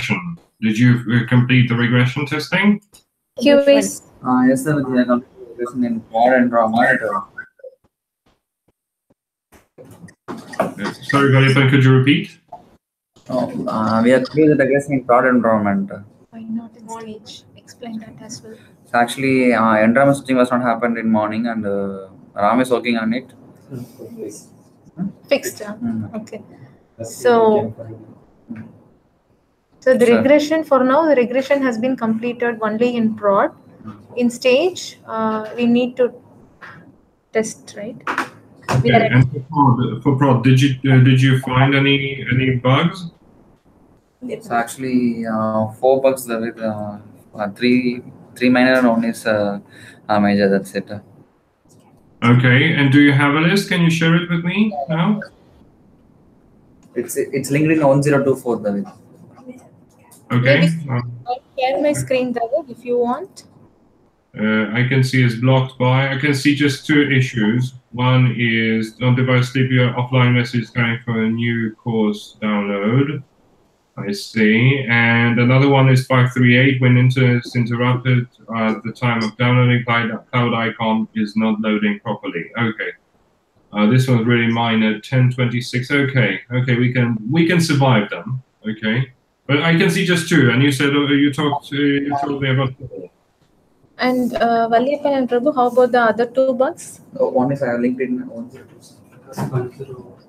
regression. Did you complete the regression testing? QS. Yes, sir. We have completed regression in prod and raw monitor. Sorry, Galipan, could you repeat? Oh, we have completed regression in prod environment. Why not in stage? Explain that as well. So actually, environment switching was not happened in morning, and Ram is working on it. Fixed. Okay. So the regression for now, the regression has been completed only in prod. In stage, we need to test, right? Okay. And for prod, did you find any bugs? So actually, 4 bugs with three minor and one is major. That's it. Okay. And do you have a list? Can you share it with me now? It's linked in 1024, David. Okay. I'll share my screen, David, if you want. I can see it's blocked by. I can see just 2 issues. One is on-device sleepy offline message coming for a new course download. I see. And another one is 538 when internet is interrupted at the time of downloading. Cloud icon is not loading properly. Okay. This one's really minor. 1026. Okay. Okay. We can survive them. Okay. But I can see just 2. And you said you told me about 4. And Valliyappan and Prabhu, how about the other 2 bugs? One is I have linked in 102.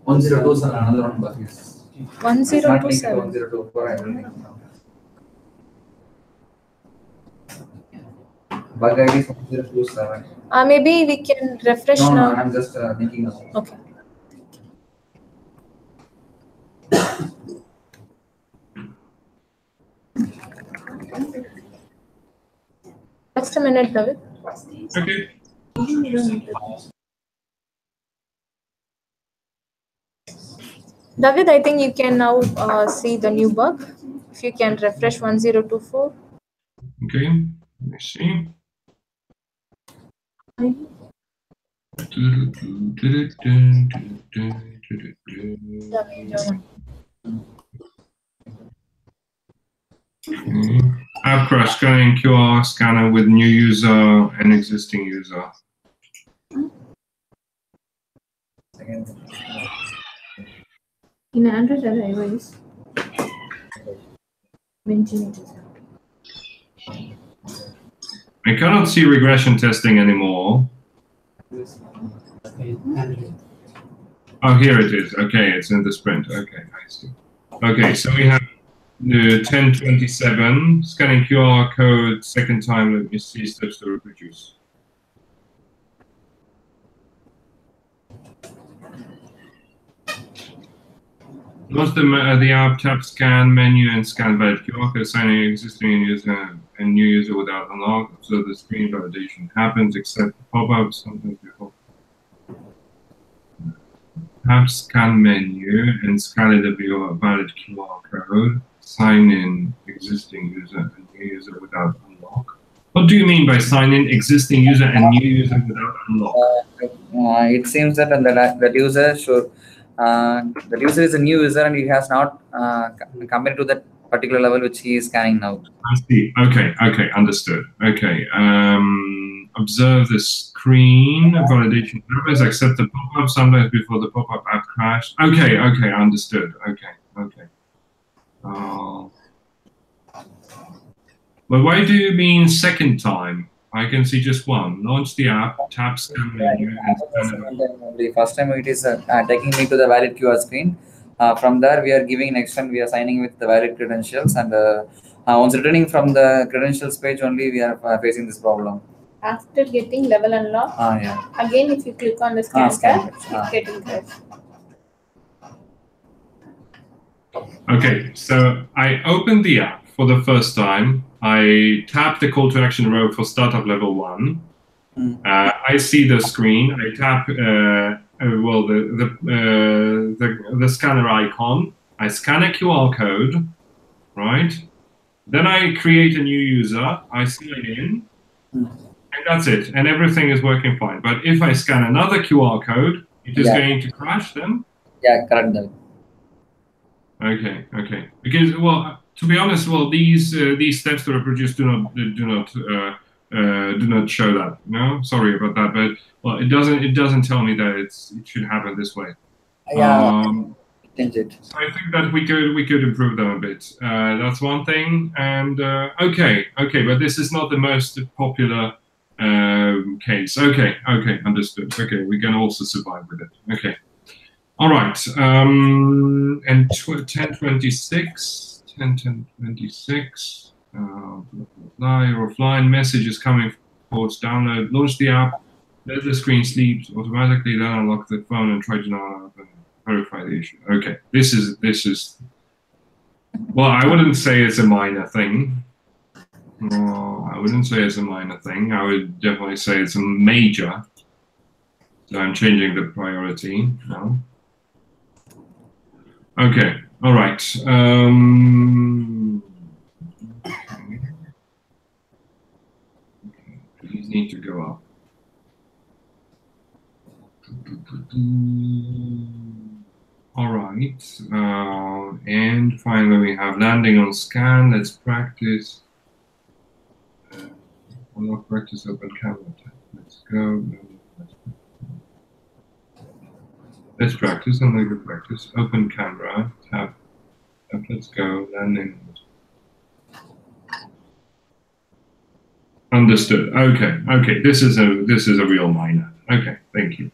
102 is another one bug. Yes. 1027. 1024 I have linked now. Bug ID is 1027. Maybe we can refresh now. now. No, I'm just thinking now. Okay. Just a minute, David. Okay. David, I think you can now see the new bug. If you can refresh 1024. Okay. Let me see. App crash scanning QR scanner with new user and existing user. In Android or iOS? Mention it. I cannot see regression testing anymore. Oh, here it is. Okay, it's in the sprint. Okay, I see. Okay, so we have the 1027 scanning QR code. Second time, let me see steps to reproduce. Once the app tap scan menu and scan valid QR code, signing existing user and new user without unlock, so the screen validation happens, except pop-ups sometimes before. Tap scan menu and scan the valid QR code, sign in existing user and new user without unlock. What do you mean by sign in existing user and new user without unlock? It seems that the user should. The user is a new user and he has not compared to that particular level which he is scanning now. I see. Okay. Okay. Understood. Okay. Observe the screen. Validation happens. Accept the pop-up sometimes before the pop-up app crash. Okay. Okay. Understood. Okay. Okay. But why do you mean second time? I can see just one. Launch the app, tap scan menu, and scan it. The first time it is taking me to the valid QR screen. From there, we are giving next one. We are signing with the valid credentials, and once returning from the credentials page, only we are facing this problem. After getting level unlock, yeah. Again, if you click on the scan tab, it's getting crashed. Okay, so I opened the app for the first time. I tap the call to action row for startup level 1. I see the screen. I tap the scanner icon. I scan a QR code, right? Then I create a new user. I sign in, and that's it. And everything is working fine. But if I scan another QR code, it is going to crash them. Yeah, correct. Okay, okay. Because, well, to be honest, well, these steps that are produced do not show that. No, sorry about that, but well, it doesn't tell me that it should happen this way. Yeah. Change it. So I think that we could improve them a bit. That's one thing. And okay, but this is not the most popular case. Okay, understood. Okay, we can also survive with it. Okay, all right. And 1026, 1026. Your offline message is coming towards download. Launch the app. Let the screen sleep automatically. Then unlock the phone and try to now verify the issue. Okay, this is. Well, I wouldn't say it's a minor thing. I wouldn't say it's a minor thing. I would definitely say it's a major. So I'm changing the priority now. Okay, all right. These need to go up. All right, and finally we have landing on scan. Let's practice. Unlock practice open camera tab. Let's go. Let's practice and leave practice. Open camera tab. Let's go. Landing. Understood. Okay. This is a real minor. Okay. Thank you.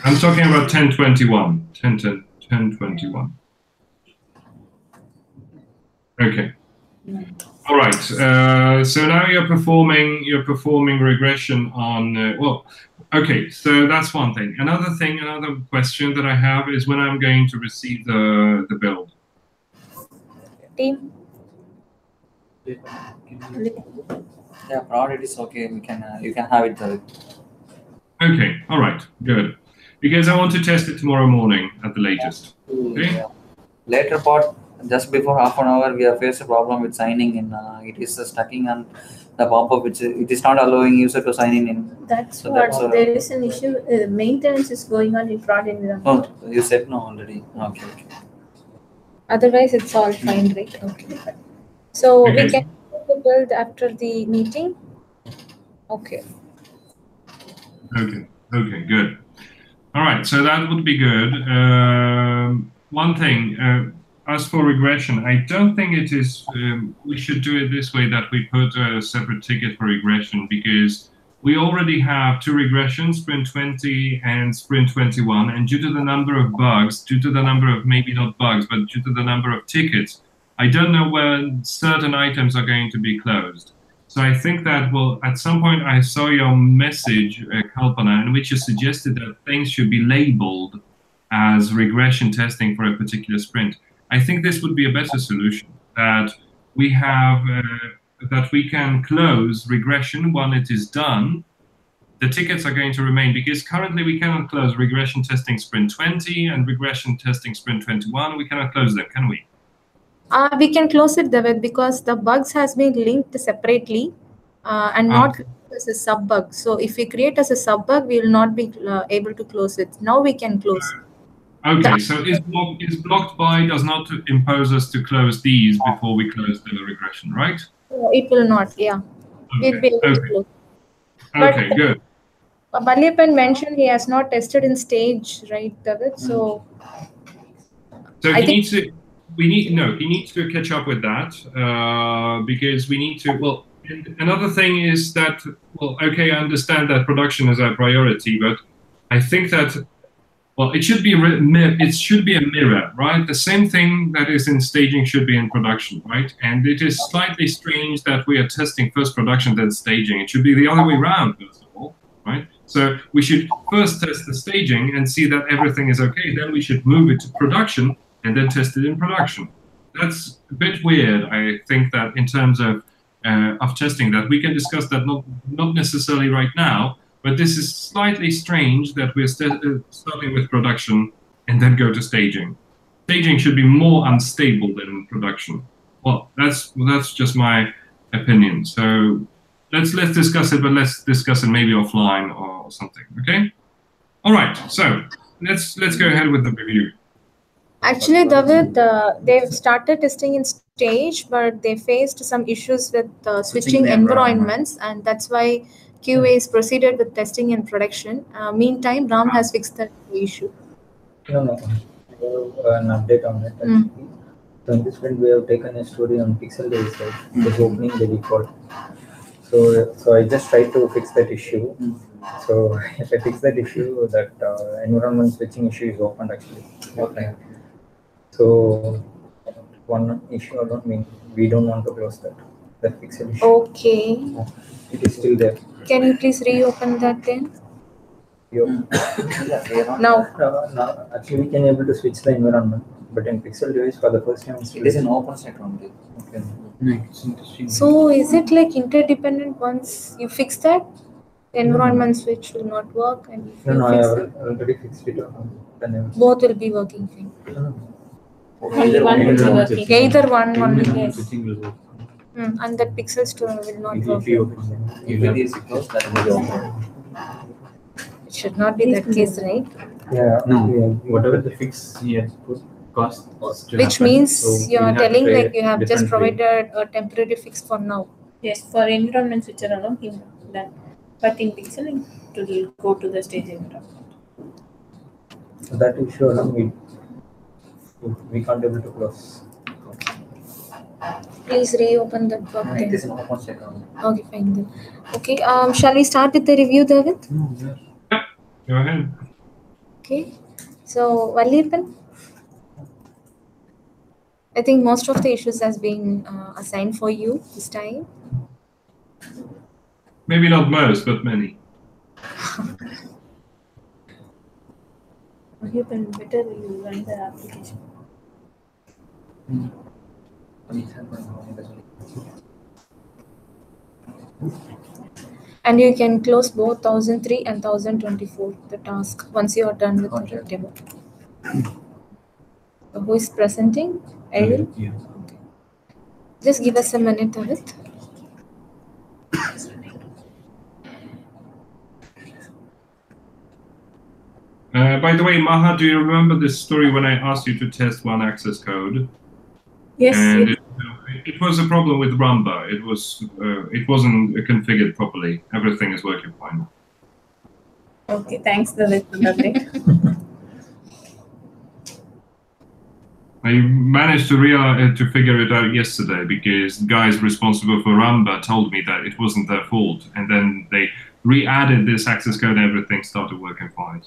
I'm talking about 1021. 1021. Okay. All right. So now you're performing regression on. Well, okay. So that's one thing. Another question that I have is when I'm going to receive the build. Team. Yeah, prod is okay. We can you can have it. Okay. All right. Good. Because I want to test it tomorrow morning at the latest. Okay. Yeah. Later part, just before half an hour, we have faced a problem with signing in. It is stucking on the pop-up, which it is not allowing user to sign in. That's so what there is an issue. Maintenance is going on in prod environment. Oh, you said no already. Okay. Otherwise, it's all fine, right? Okay. So we can build after the meeting. Okay. Okay. Good. All right. So that would be good. One thing. As for regression, I don't think it is. We should do it this way: that we put a separate ticket for regression, because we already have 2 regressions, Sprint 20 and Sprint 21, and due to the number of bugs, due to the number of maybe not bugs, but due to the number of tickets, I don't know when certain items are going to be closed. So I think that, well, at some point I saw your message, Kalpana, in which you suggested that things should be labeled as regression testing for a particular sprint. I think this would be a better solution, that we have that we can close regression when it is done. The tickets are going to remain, because currently we cannot close regression testing sprint 20 and regression testing sprint 21. We cannot close them, can we? We can close it, David, because the bugs has been linked separately and not as a sub bug. So if we create as a sub bug, we will not be able to close it. Now we can close. Okay, so is blocked by does not impose us to close these before we close the regression, right? It will not, yeah. Okay. We'll be able to close. Okay, but, good. Balyapan mentioned he has not tested in stage, right, David? So he needs to catch up with that, because we need to, well, another thing is that, well, okay, I understand that production is our priority, but I think that, well, it should be a mirror, right? The same thing that is in staging should be in production, right? And it is slightly strange that we are testing first production, then staging. It should be the other way around, first of all, right? So we should first test the staging and see that everything is okay. Then we should move it to production and then test it in production. That's a bit weird. I think that in terms of testing, that we can discuss that not necessarily right now. But this is slightly strange that we're starting with production and then go to staging. Staging should be more unstable than production. Well, that's just my opinion. So let's discuss it, but let's discuss it maybe offline or something. Okay. All right. So let's go ahead with the review. Actually, David, they've started testing in stage, but they faced some issues with switching the environments, and that's why QA is proceeded with testing in production. Meantime, Ram has fixed that issue. No. I have an update on it. Actually. So in this sprint, we have taken a story on pixel days, right? Just opening the default. So I just tried to fix that issue. So if I fix that issue, that environment switching issue is opened actually. Okay. So one issue alone means we don't want to close that pixel issue. Okay. It is still there. Can you please reopen that then? Now, actually, we can able to switch the environment, but in pixel device for the first time, It is an open set only. Okay. So is it like interdependent? Once you fix that, the environment switch will not work, and if you No, I fix have it, already fixed it. both will be working fine. Only one will be working. Either one only, yes. Switching will work. And that pixel store will not work. If you open If it is closed, that will be open. It should not be that case, right? yeah, No, yeah. whatever the fix he has put cost to Which happen. means So you we'll are have to telling try like you have just different way. provided a temporary fix for now. Yes, for environment switcher alone, he done. But in pixel, it will go to the stage environment. So that issue alone, we can't able to close. Please reopen that work It is then. an open set only. Okay, fine then. Okay, shall we start with the review, David? Go ahead. Okay. So, Vallirpan, I think most of the issues has been assigned for you this time. Maybe not most, but many. You can better you run the application. And you can close both 1003 and 1024, the task, once you are done with the demo. So who is presenting? Edil? Yeah. Okay. Just give us a minute, David. By the way, Maha, do you remember this story when I asked you to test one access code? Yes. And it was a problem with Rumba. It wasn't configured properly. Everything is working fine. Okay, thanks for the update. I managed to figure it out yesterday because the guys responsible for Rumba told me that it wasn't their fault, and then they re-added this access code and everything started working fine.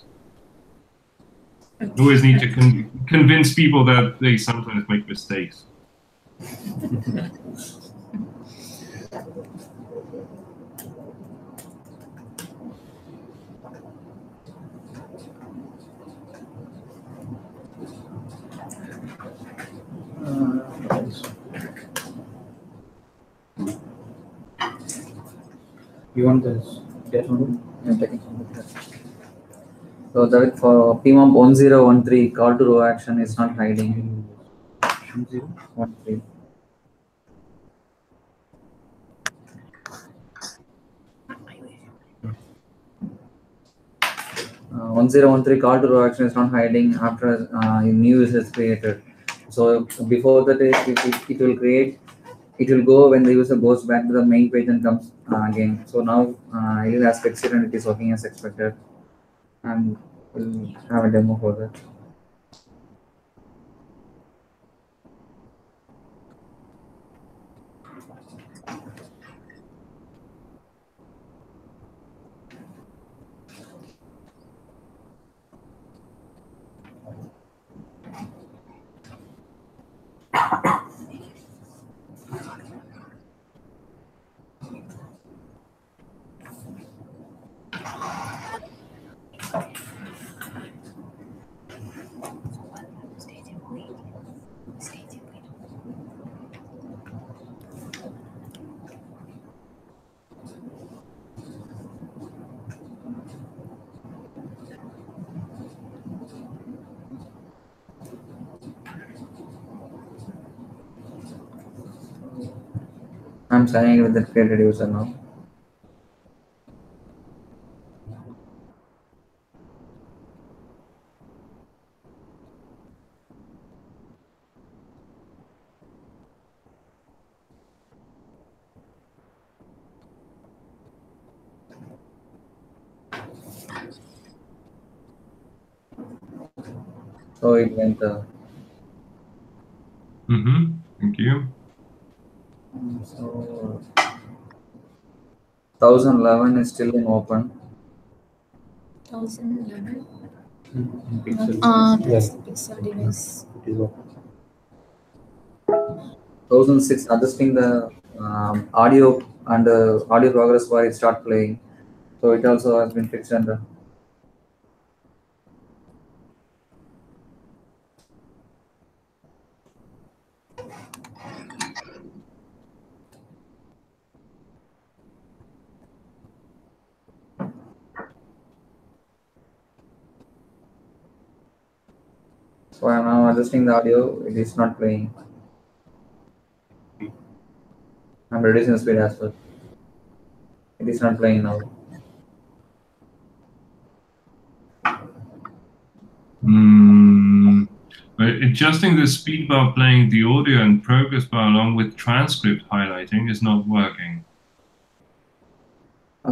You always need to convince people that they sometimes make mistakes. You want this? Yes, I'm taking some of that. So that for PEMOB-1013 call to row action is not hiding. 1013. Uh, 1013 call to row action is not hiding after a new user is created. So before that, it will create. It will go when the user goes back to the main page and comes again. So now it has fixed it and it is working as expected. And we'll have a demo for that. I'm signing with the created user now. So it went. Thank you. So 1011 is still in open. 1011. Pixel. That's pixel device. It is open. 1006 adjusting the audio and audio progress bar, it start playing. So it also has been fixed under. So I am now adjusting the audio. It is not playing. I'm reducing the speed as well. It is not playing now. Adjusting the speed bar playing the audio and progress bar along with transcript highlighting is not working.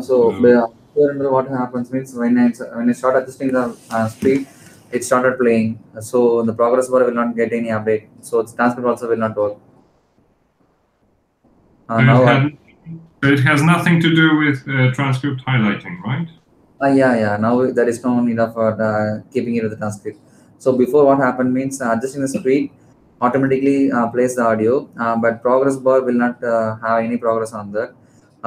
So what happens means when I start adjusting the speed, it started playing. So the progress bar will not get any update. So its transcript also will not work. So it has nothing to do with transcript highlighting, right? Yeah. Now there is no need of keeping it with the transcript. So before what happened means adjusting the speed automatically plays the audio, but progress bar will not have any progress on that.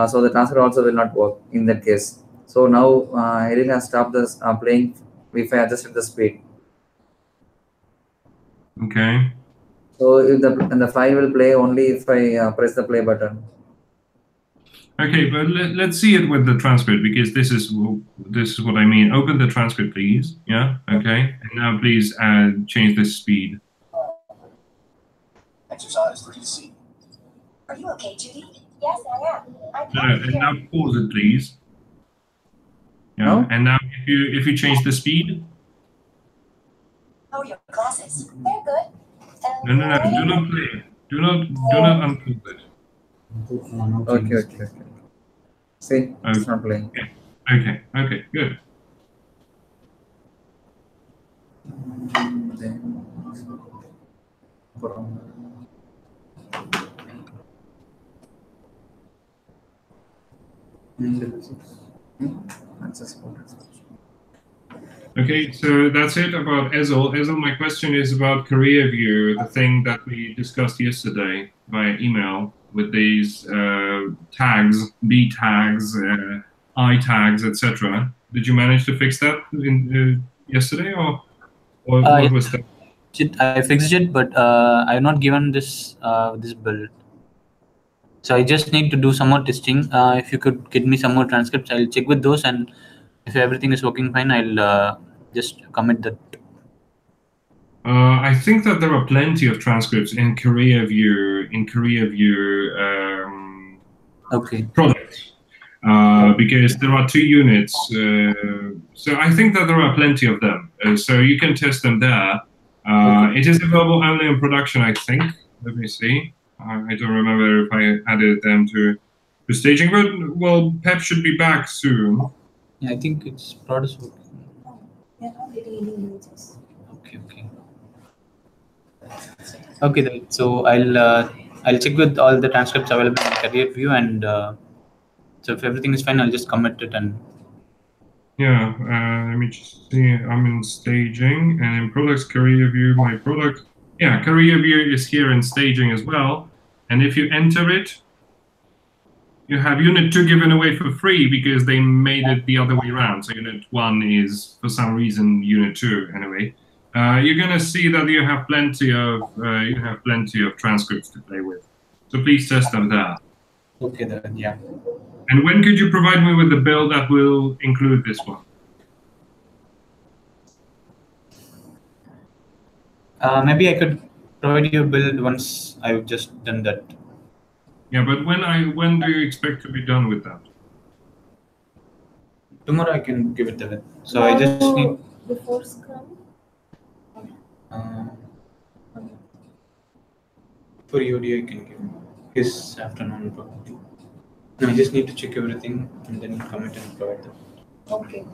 So the transcript also will not work in that case. So now it has stopped this playing if I adjusted the speed. Okay. So if the file will play only if I press the play button. Okay, but let's see it with the transcript, because this is what I mean. Open the transcript, please. Yeah. Okay. And now please change the speed. Exercise 3C. Are you okay, Judy? Yes, I am. And now pause it, please. Yeah. No? And now if you change the speed. How are your classes? They're good. No. Do not play it. Do not unpause it. Okay. See, it's not playing. Okay. Good. Okay, so that's it about Ezel. Ezel, my question is about career view, the thing that we discussed yesterday via email with these tags, B tags, I tags, etc. Did you manage to fix that yesterday, or what was that? I fixed it, but I have not given this this build. So I just need to do some more testing. If you could get me some more transcripts, I'll check with those, and if everything is working fine, I'll just commit that. I think that there are plenty of transcripts in career view Okay. products, because there are 2 units. So I think that there are plenty of them. So you can test them there. It is available only in production, I think. Let me see. I don't remember if I added them to staging, but well, Pep should be back soon. Yeah, I think it's products working. They're not getting any images. Okay, then. So I'll check with all the transcripts available in career view, and so if everything is fine, I'll just commit it. And yeah, let me just see. I'm in staging, and in products career view, my product. Yeah, career view is here in staging as well. And if you enter it, you have unit 2 given away for free because they made it the other way around. So unit 1 is for some reason unit 2 anyway. You're going to see that you have plenty of transcripts to play with. So please test them there. Okay, then, yeah. And when could you provide me with the build that will include this one? Maybe I could provide you a build once I've just done that. Yeah, but when do you expect to be done with that? Tomorrow I can give it to it. So I just need Before Scrum? for EOD I can give his afternoon probably. No, I just need to check everything and then commit and provide them. Okay.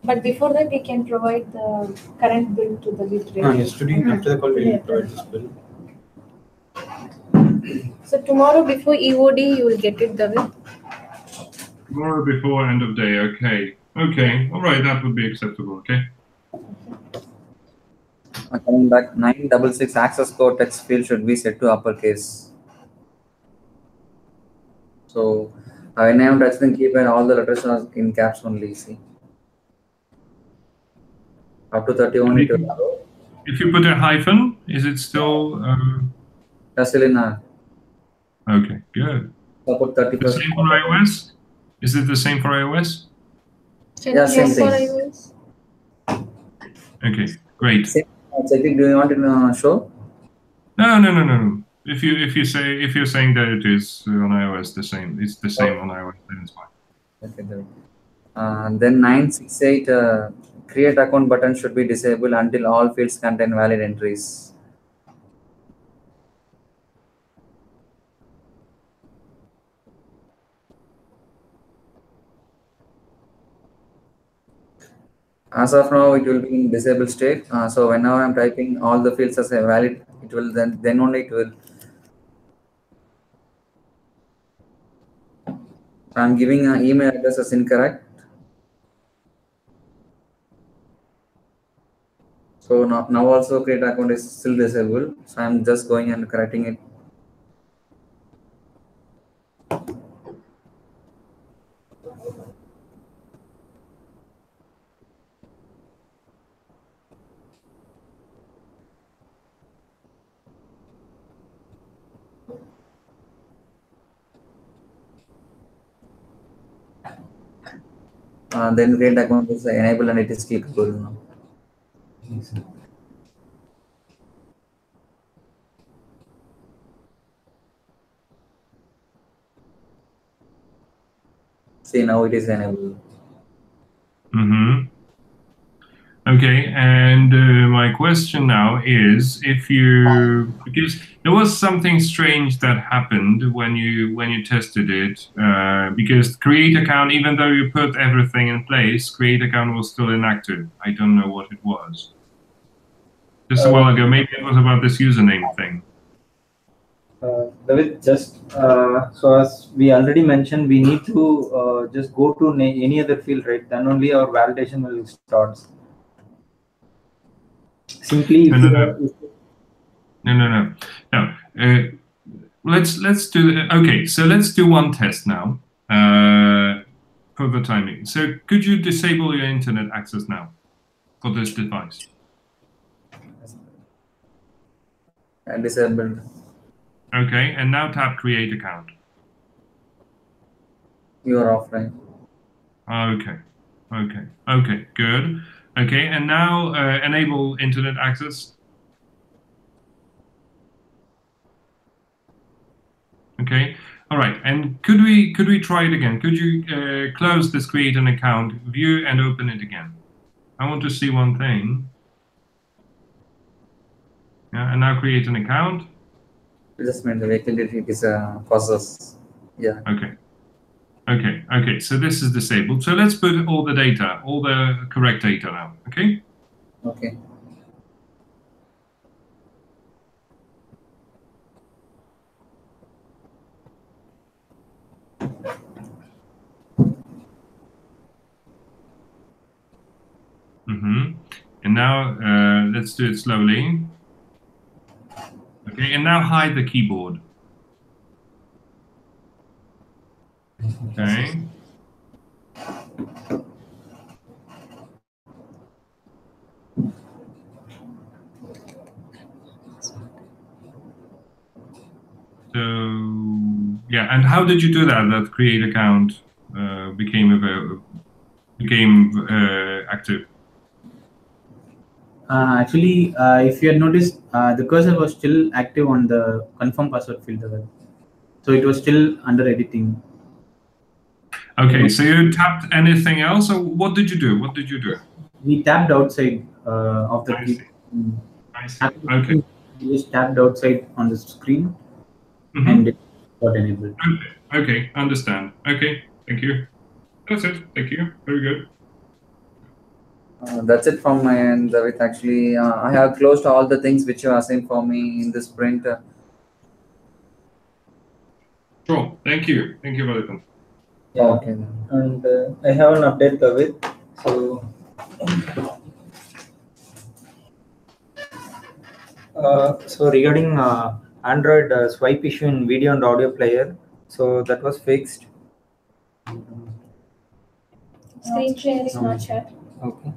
But before that, we can provide the current bill to the bit rate. Yes, today after the call, we will provide this bill. So tomorrow before EOD, you will get it, David. Tomorrow before end of day. Okay. Okay. All right. That would be acceptable. Okay. Coming back, 966 access code text field should be set to uppercase. So when I am touching the keypad, all the letters are in caps only. See, up to 31 it will allow. If you put a hyphen, is it still? That's still in a. Okay, good. Support The 31st. same for iOS? Is it the same for iOS? Yeah, same thing. Okay, great. Same. Do you want to show? No. If you're saying that it is on iOS the same, it's the same on iOS, then it's fine. Okay, then 968 create account button should be disabled until all fields contain valid entries. As of now, it will be in disabled state. So whenever I'm typing all the fields as a valid, it will then only it will. I'm giving an email address as incorrect. So now also create account is still disabled. So I'm just going and correcting it. Then create account is enabled and it is clickable now. See, now it is enabled. Okay, and my question now is, because there was something strange that happened when you tested it, because create account, even though you put everything in place, create account was still inactive. I don't know what it was. Just a while ago, maybe it was about this username thing. David, just so as we already mentioned, we need to just go to any other field, right? Then only our validation will start. Simply. No. Let's do. Okay, so let's do one test now for the timing. So could you disable your internet access now for this device? And disabled. Okay, and now tap create account. You are offline. Okay, good. Okay, and now enable internet access. Okay, all right. And could we try it again? Could you close this create an account, view, and open it again? I want to see one thing. Yeah, and now create an account. Just meant the vehicle it is a process. Yeah. Okay. So this is disabled. So let's put all the data, all the correct data now. Okay. Okay. And now let's do it slowly. Okay, and now hide the keyboard. Okay. So yeah, and how did you do that? That create account became active. Actually, if you had noticed, the cursor was still active on the confirm password field level. So it was still under editing. Okay, so you tapped anything else, or what did you do? What did you do? We tapped outside of the key. I see. Okay. We just tapped outside on the screen and it got enabled. Okay, understand. Okay, thank you. That's it. Thank you. Very good. That's it from my end, David. Actually, I have closed all the things which you assigned for me in this sprint. Sure. Thank you. Thank you, Welcome. Yeah. Okay. And I have an update, David. So, so regarding Android swipe issue in video and audio player, so that was fixed. Screen share is not shared. Okay.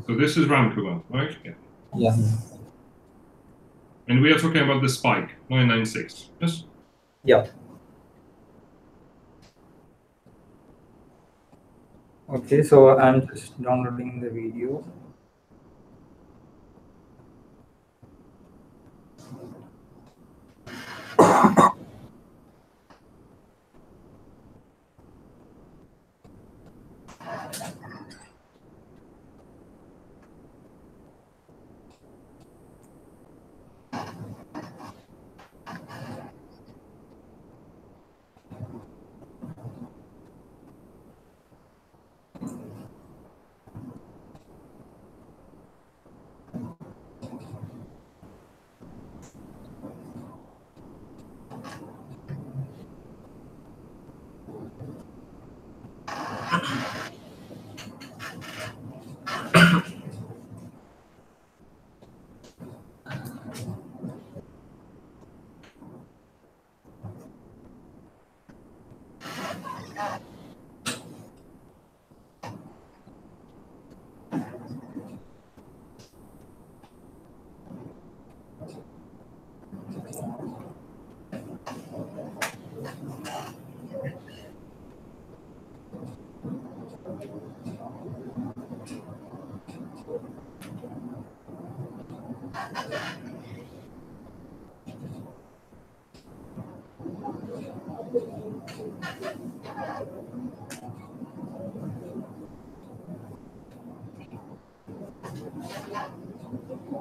So this is Ramkumar, right? Yeah. Yeah. And we are talking about the spike 996. Yes. Yeah. Okay, so I'm just downloading the video.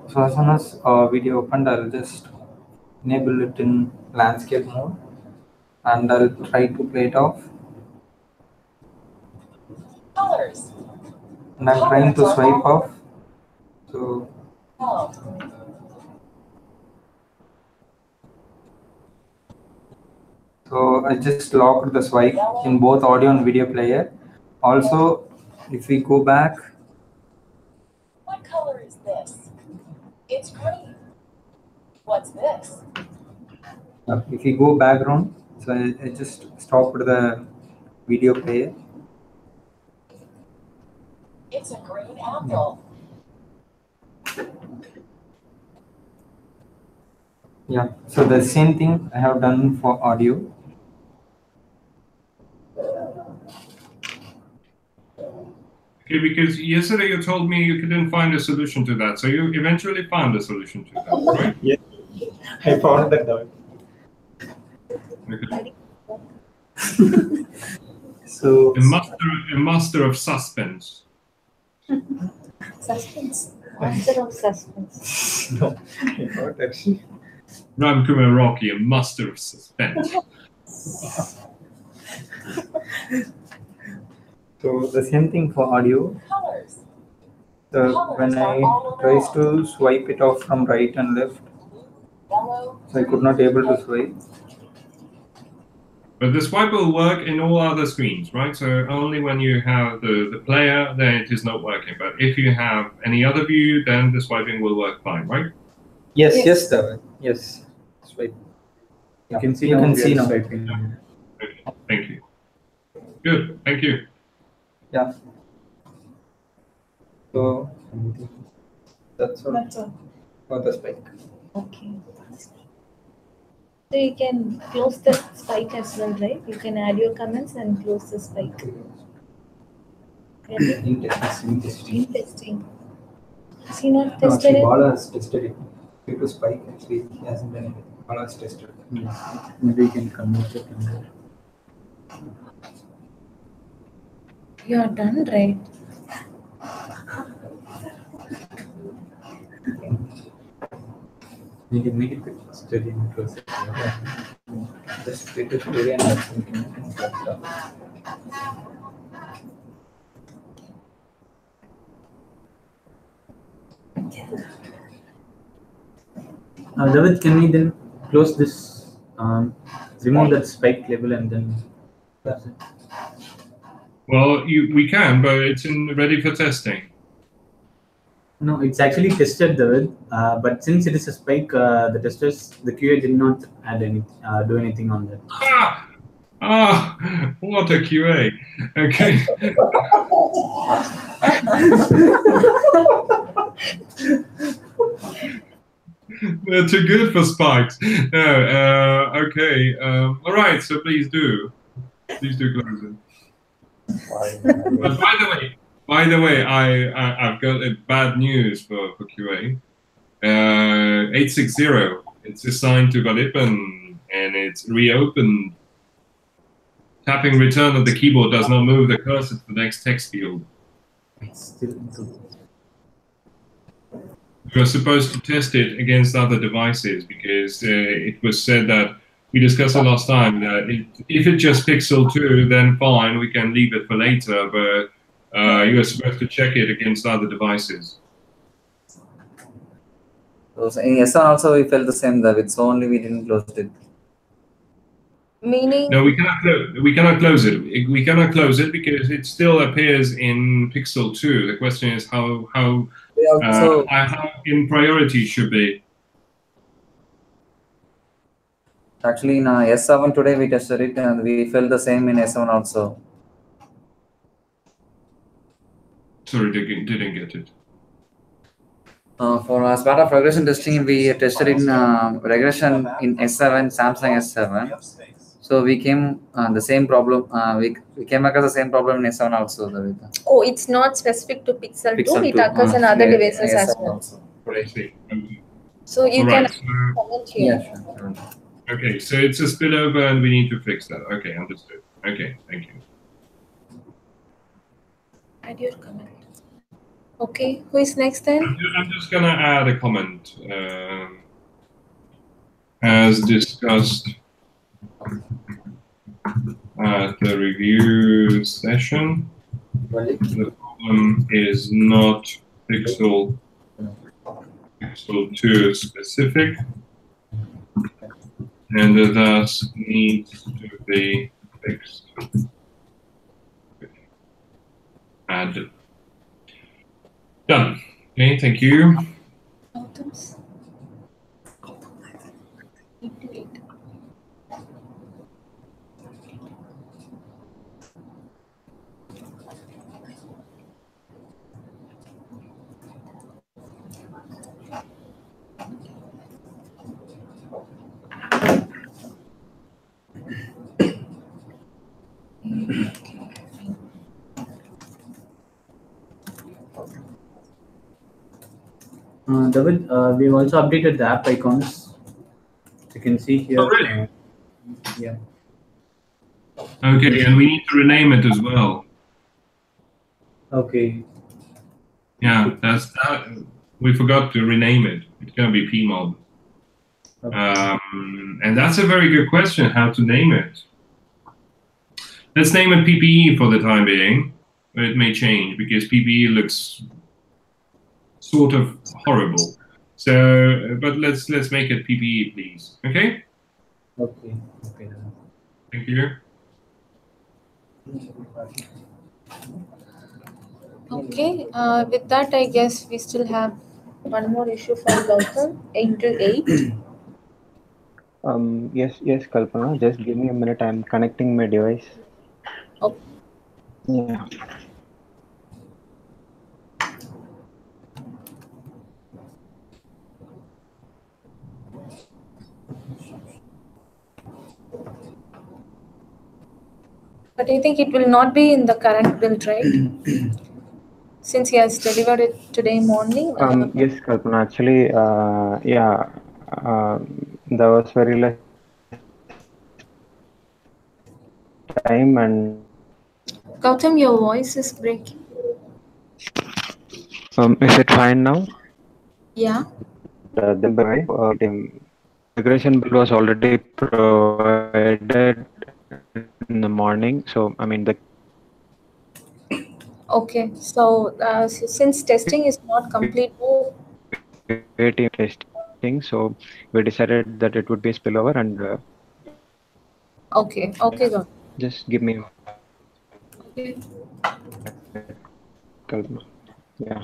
So as soon as video opened, I'll just enable it in landscape mode, and I'll try to play it off. Colors. And I'm trying to swipe off. So I just locked the swipe in both audio and video player. Also, if we go back, What color is this? It's green. What's this? if we go background, so I just stopped the video player. It's a green apple. Yeah, so the same thing I have done for audio. Okay, because yesterday you told me you couldn't find a solution to that. So you eventually found a solution to that, right? Yeah, I found that out. Okay. So A master of suspense. Suspense. Master of suspense. no, not actually. Ramkumar Rocky, a master of suspense. So the same thing for audio. Colors. When I tries to swipe it off from right and left, Yellow. so I could not able to swipe. But the swipe will work in all other screens, right? So only when you have the player, then it is not working. But if you have any other view, then the swiping will work fine, right? Yes, yes. Swipe. You can see You now. can we see are now. swiping. Okay, thank you. Good, thank you. Yeah. So that's all That's all. for the spike. Okay. So you can close the spike as well, right? You can add your comments and close the spike. Interesting. Is he not No, tested actually, it? Bala has tested it. Due to spike, actually, he hasn't done anything. Bala has tested it. Yes. Maybe you can convert it. You are done, right? Make it quick. Steady and close it. Just click it story and that's something. David, can we then close this, remove that spike label and then close it? Well, we can, but it's ready for testing. No, it's actually tested, David, but since it is a spike, the QA did not add do anything on that. What a QA. Okay. They're too good for spikes. No, okay. All right, so please do close it. But by the way, I've got bad news for QA. 860, it's assigned to Valipan and it's reopened. Tapping return of the keyboard does not move the cursor to the next text field. It's still into. You're supposed to test it against other devices because it was said that we discussed it last time that if it's just Pixel 2, then fine, we can leave it for later, but you are supposed to check it against other devices. So in S1 also we felt the same, David, so only we didn't close it. Meaning? No, we cannot close it. We cannot close it because it still appears in Pixel 2. The question is how in priority should be. Actually, in S7 today we tested it and we felt the same in S7 also. Sorry, didn't get it. For as part of regression testing, we tested in regression in S7, Samsung S7. So we came the same problem. We came across the same problem in S7 also. David. Oh, it's not specific to Pixel 2. It occurs in other devices as well. Also. I see. So you Right, can comment here. Yeah, sure. Okay, so it's a spillover and we need to fix that. Okay, understood. Okay, thank you. Add your comment. Okay, who is next then? I'm just gonna add a comment. As discussed at the review session, the problem is not Pixel 2 specific, and thus needs to be fixed. Add. Done. Okay, thank you. Items. 88. David, we've also updated the app icons. You can see here. Oh, really? Yeah. Okay, and we need to rename it as well. Okay. Yeah, that's that. We forgot to rename it. It's going to be PEMOB. Okay. And that's a very good question, how to name it. Let's name it PPE for the time being. It may change because PPE looks sort of horrible. So, but let's make it PPE, please. Okay? Okay. Okay. Thank you. Okay, with that, I guess we still have one more issue for Gautam, 8 to 8. Yes, Kalpana. Just give me a minute. I'm connecting my device. Oh. Yeah. But I think it will not be in the current build, right? Since he has delivered it today morning. Yes, Kalpana. Actually, there was very less time and. Gautam, your voice is breaking. Is it fine now? Yeah. The migration bill was already provided in the morning. So, I mean, the Okay, so since testing is not complete, Waiting testing, so we decided that it would be a spillover, and okay, got it. just give me Okay. yeah.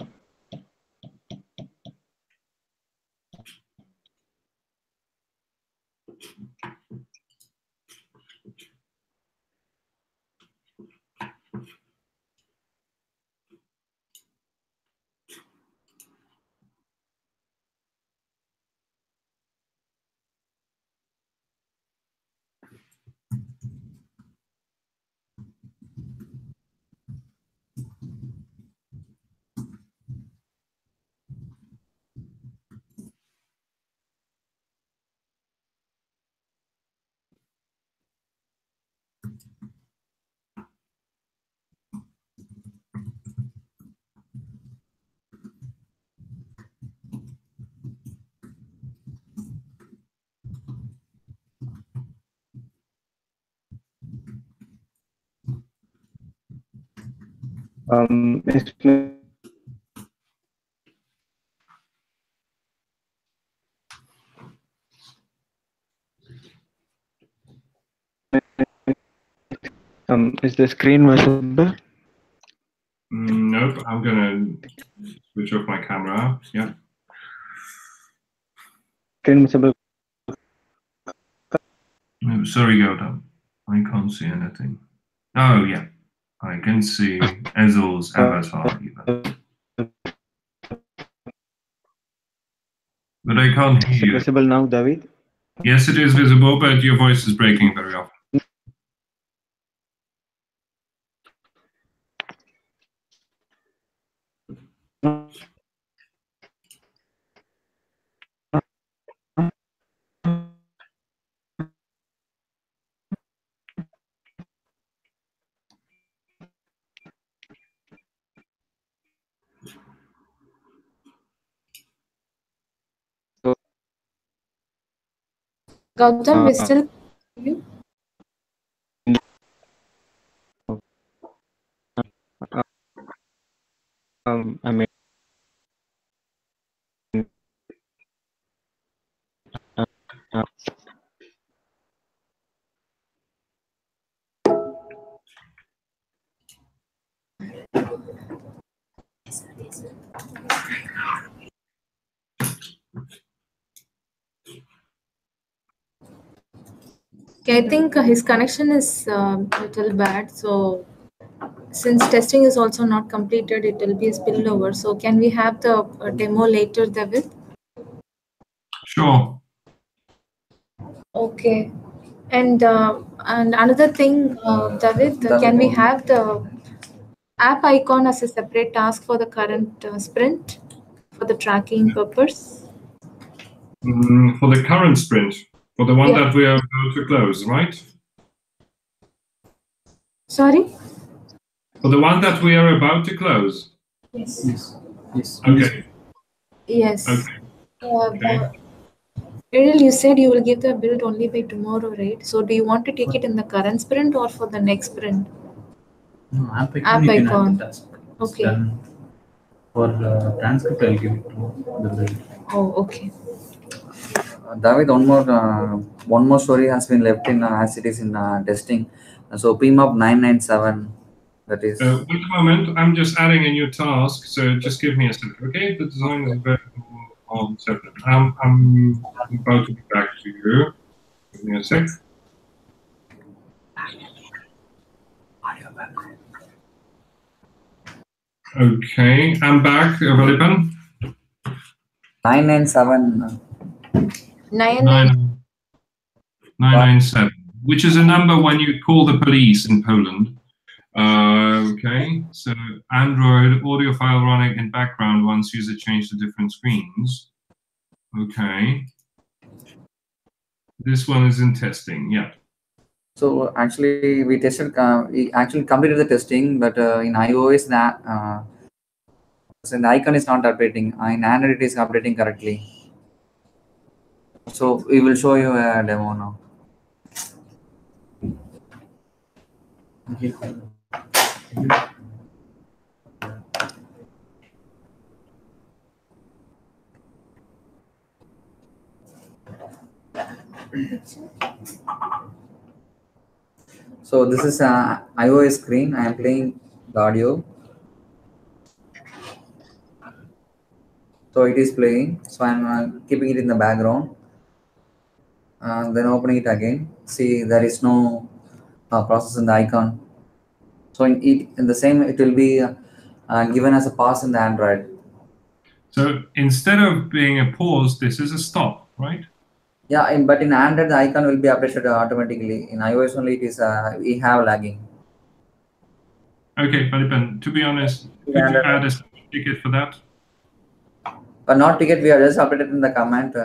Is the screen visible? Nope, I'm gonna switch off my camera. Yeah. Screen visible. No, sorry, Yoda. I can't see anything. Oh, yeah. I can see Ezel's avatar even. But I can't Is hear it you. visible now, David? Yes, it is visible, but your voice is breaking very often. Gautam, we still you. I mean, Okay, I think his connection is a little bad. So since testing is also not completed, it will be a spillover. So can we have the demo later, David? Sure. Okay. And another thing, David, can we have the app icon as a separate task for the current sprint for the tracking purpose? For the current sprint, for the one Yeah. that we are about to close, right? Sorry? For the one that we are about to close. Yes. Okay. Yes. Okay. Okay. Ariel, you said you will give the build only by tomorrow, right? So do you want to take it in the current sprint or for the next sprint? No, app icon, App you can icon. add the task. It's Okay. done. For transcript, I'll give it to the build. Oh, okay. David, one more story has been left in as it is in testing. So PEMOB 997, that is. Wait a moment, I'm just adding a new task, so just give me a second, okay? The design is available on 7. I'm about to be back to you. Give me a sec. Okay, I'm back, Valipan. 997. 997, which is a number when you call the police in Poland. Okay, so Android audio file running in background once user change to different screens. Okay. This one is in testing, yeah. So actually we tested, we actually completed the testing, but in iOS that so the icon is not updating. In Android it is updating correctly. So we will show you a demo now. So this is iOS screen. I am playing the audio. So it is playing. So I'm keeping it in the background. Then opening it again. See, there is no process in the icon. So in the same, it will be given as a pause in the Android. So instead of being a pause, this is a stop, right? Yeah, but in Android, the icon will be updated automatically. In iOS only, it is we have lagging. Okay, Philippe, to be honest, could you add a ticket for that? But not ticket, we are just updated in the command.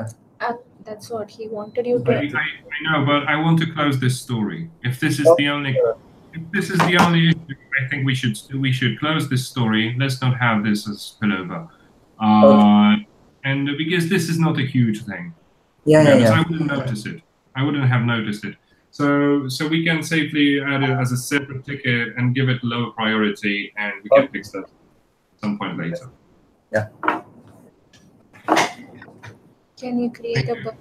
That's what he wanted you to. I know, but I want to close this story. If this is the only issue, I think we should close this story. Let's not have this as spillover. And because this is not a huge thing. Yeah. I wouldn't notice it. I wouldn't have noticed it. So we can safely add it as a separate ticket and give it low priority, and we can fix that at some point later. Yeah. Can you create a bug?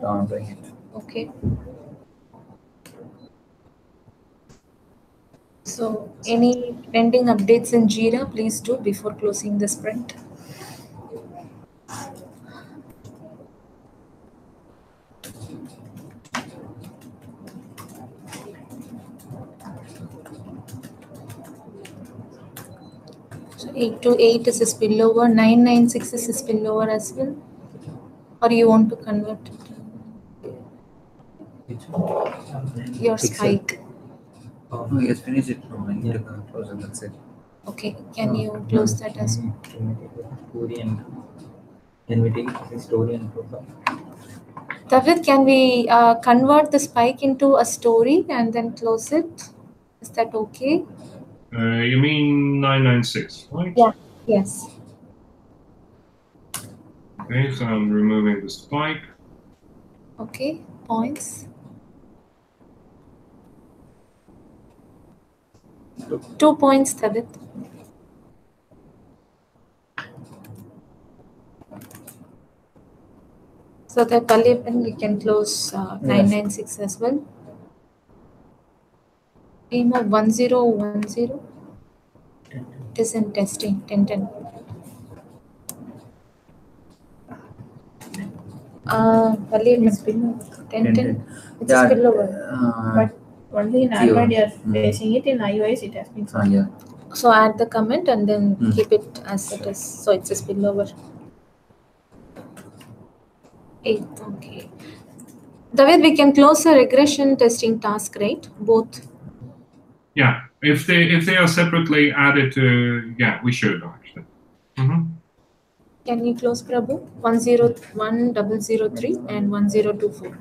I'm doing it. Okay. So any pending updates in Jira, please do before closing the sprint. So 828 is a spillover, 996 is a spillover as well. Or you want to convert it? Your spike. No, yes, finish it. No, I need to close it. That's it. Okay, can you close that as well? Can we take story and profile? David, can we convert the spike into a story and then close it? Is that okay? You mean 996, right? Yeah. Yes. Okay, so I'm removing the spike. Okay, points. 2 points, David. So the Pallippan we can close 996 as well. PEMOB-1010. It is in testing 1010. Pallippan 1010. It's a spillover. But only in Android you are placing it. In iOS it has been solved. Yeah. So add the comment and then keep it as it is. So it's a spillover. 8. Okay. David, we can close the regression testing task, right? Both. Yeah, if they are separately added to, yeah, we should actually. Can you close Prabhu? 101003 and 1024.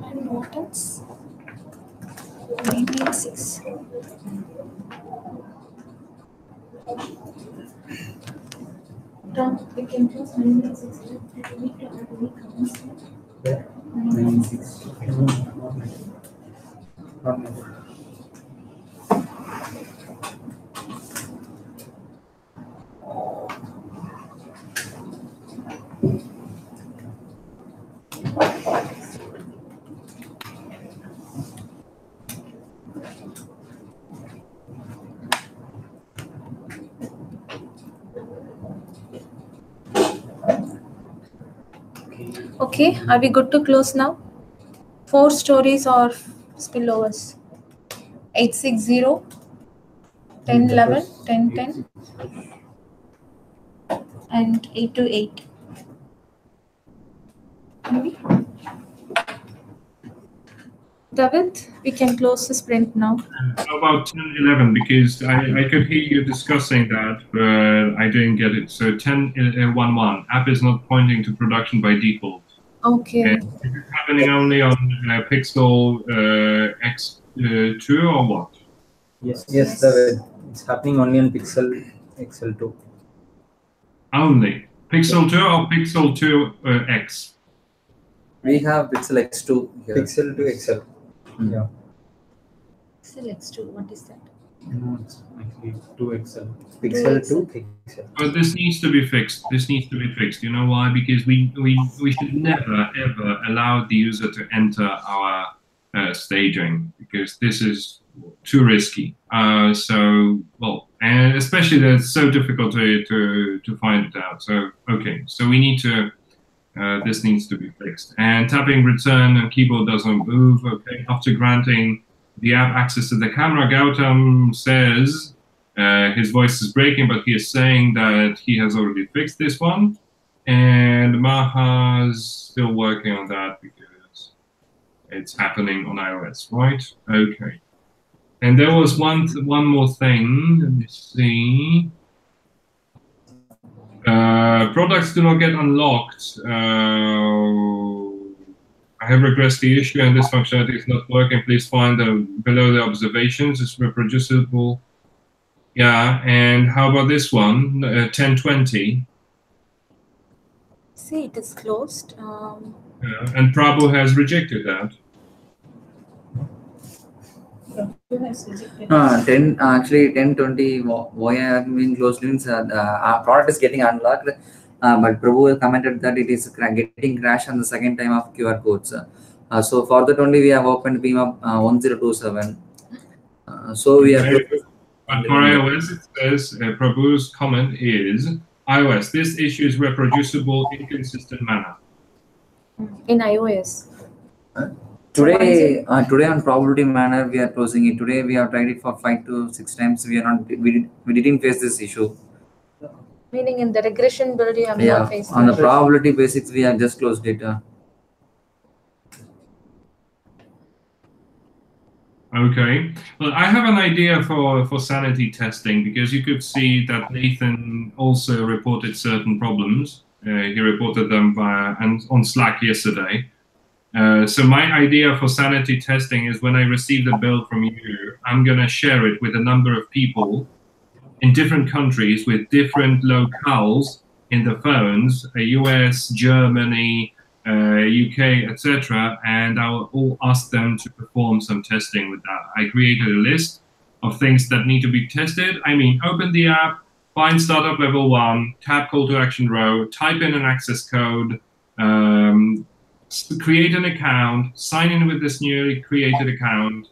And what else? 996. We can close 996. We need to add any comments. 996. Okay, are we good to close now? 4 stories or spillovers? 860, 1011, 1010, and 828. David, we can close the sprint now. How about 10, 11? Because I could hear you discussing that, but I didn't get it. So 10, 1, app is not pointing to production by default. Okay. And is it happening only on Pixel X2 or what? Yes, David. It's happening only on Pixel XL2. Only Pixel 2 or Pixel 2 X? We have Pixel X2 here. Pixel to XL. Yeah. Pixel X2, what is that? No, it's actually 2XL. Pixel to Pixel. But this needs to be fixed. This needs to be fixed. You know why? Because we should never ever allow the user to enter our staging, because this is too risky. So well, and especially that it's so difficult to find it out. So okay, so we need to. This needs to be fixed. And tapping return and keyboard doesn't move. Okay, after granting the app access to the camera, Gautam says his voice is breaking, but he is saying that he has already fixed this one. And Maha's still working on that because it's happening on iOS, right? Okay. And there was one more thing. Let me see. Products do not get unlocked. I have regressed the issue and this functionality is not working. Please find below the observations. It's reproducible. Yeah, and how about this one? 1020. See, it is closed. And Prabhu has rejected that. Actually 1020 why I have been closed means our product is getting unlocked, but Prabhu commented that it is getting crashed on the second time of QR codes. So for that only we have opened PEMOB 1027. So we have. But for iOS, it says Prabhu's comment is iOS. This issue is reproducible in consistent manner. In iOS. Today on probability manner we are closing it. Today we have tried it for 5 to 6 times. We didn't face this issue. Meaning in the regression build you have not faced. On the probability basics we have just closed it. Okay. Well, I have an idea for sanity testing, because you could see that Nathan also reported certain problems. He reported them on Slack yesterday. So my idea for sanity testing is when I receive the bill from you, I'm going to share it with a number of people in different countries with different locales in the phones, US, Germany, UK, etc. And I'll all ask them to perform some testing with that. I created a list of things that need to be tested. I mean, open the app, find startup level 1, tap call to action row, type in an access code, create an account, sign in with this newly created account,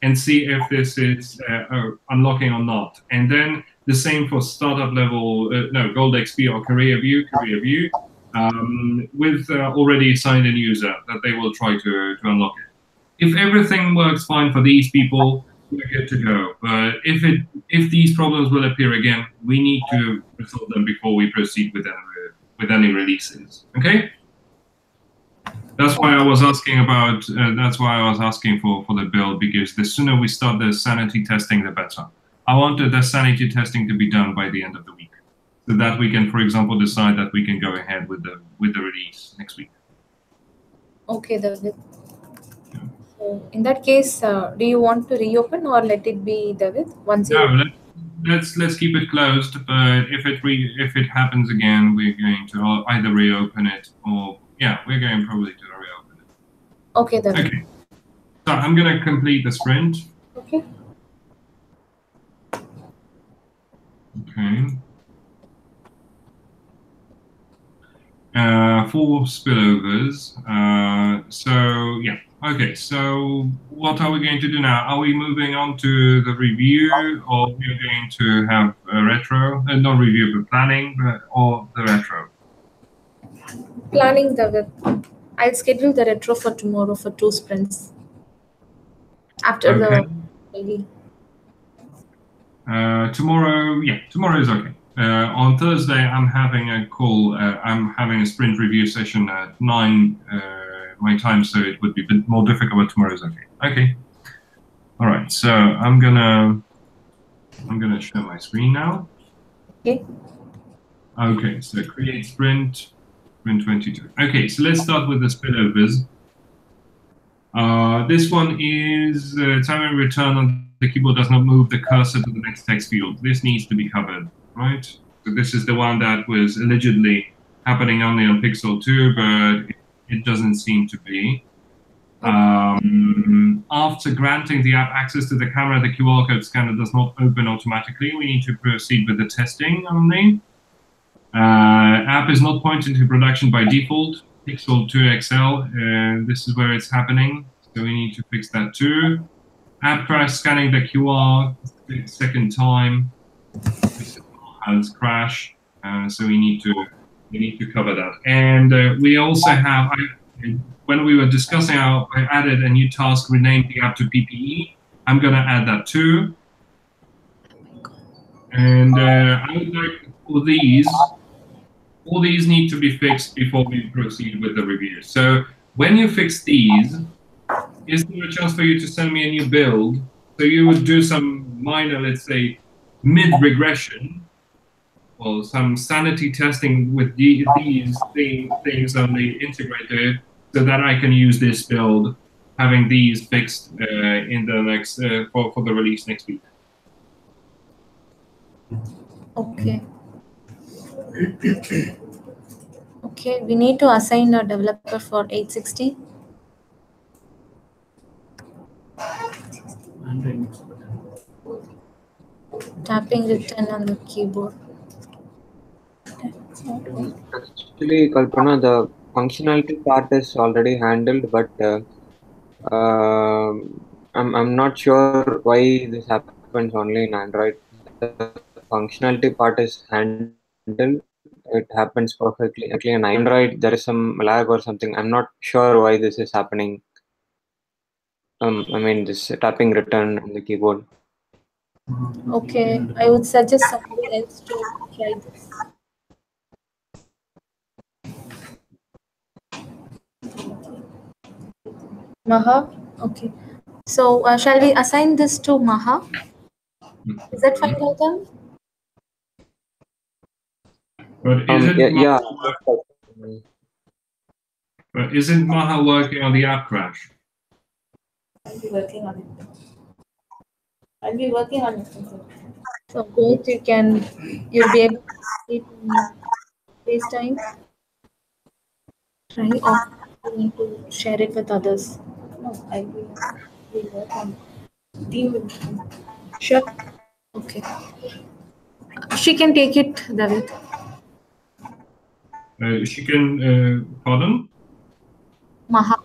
and see if this is unlocking or not. And then the same for startup level, Gold XP or Career View, with already signed in user that they will try to unlock it. If everything works fine for these people, we're good to go. But if these problems will appear again, we need to resolve them before we proceed with any releases. Okay? That's why I was asking about. That's why I was asking for the build, because the sooner we start the sanity testing, the better. I wanted the sanity testing to be done by the end of the week, so that we can, for example, decide that we can go ahead with the release next week. Okay, David. Yeah. So in that case, do you want to reopen or let it be, David? Let's keep it closed. But if it happens again, we're going to either reopen it or we're going probably to reopen it. Okay, David. Okay. So I'm going to complete the sprint. Okay. Okay. 4 spillovers. Okay, so what are we going to do now? Are we moving on to the review, or we're going to have a retro? Not review, but planning, or the retro? Planning, David. I'll schedule the retro for tomorrow for 2 sprints. After the daily. Tomorrow is okay. On Thursday, I'm having a call. I'm having a sprint review session at 9 my time, so it would be a bit more difficult, but tomorrow is okay. Okay. All right, so I'm gonna share my screen now. Okay. Okay, so create sprint 22. Okay, so let's start with the spillovers. This one is time and return on the keyboard does not move the cursor to the next text field. This needs to be covered, right? So this is the one that was allegedly happening only on Pixel 2, but it doesn't seem to be. After granting the app access to the camera, the QR code scanner does not open automatically. We need to proceed with the testing only. App is not pointed to production by default. Pixel 2 XL, this is where it's happening. So we need to fix that too. App crash scanning the QR second time. This has crash. So we need to cover that. And we also have, when we were discussing I added a new task, renamed the app to PPE. I'm going to add that too. And I would like all these need to be fixed before we proceed with the review. So when you fix these, is there a chance for you to send me a new build? So you would do some minor, let's say, mid-regression or some sanity testing with these things on the integrator, so that I can use this build, having these fixed in the next for the release next week. Okay. Okay, we need to assign a developer for 860. Tapping written on the keyboard. Actually, Kalpana, the functionality part is already handled, but I'm not sure why this happens only in Android. The functionality part is handled. It happens perfectly. Actually, in Android, there is some lag or something. I'm not sure why this is happening. I mean, this tapping return on the keyboard. Okay, I would suggest somebody else to try this. Maha? Okay. So, shall we assign this to Maha? Is that fine, Gautam? But isn't Maha working on the app crash? I'll be working on it. I'll be working on it. So both you'll be able to see FaceTime. Try or you need to share it with others. No, I will work on it. Team will. Sure. Okay. She can take it, David. She can, pardon? Maha.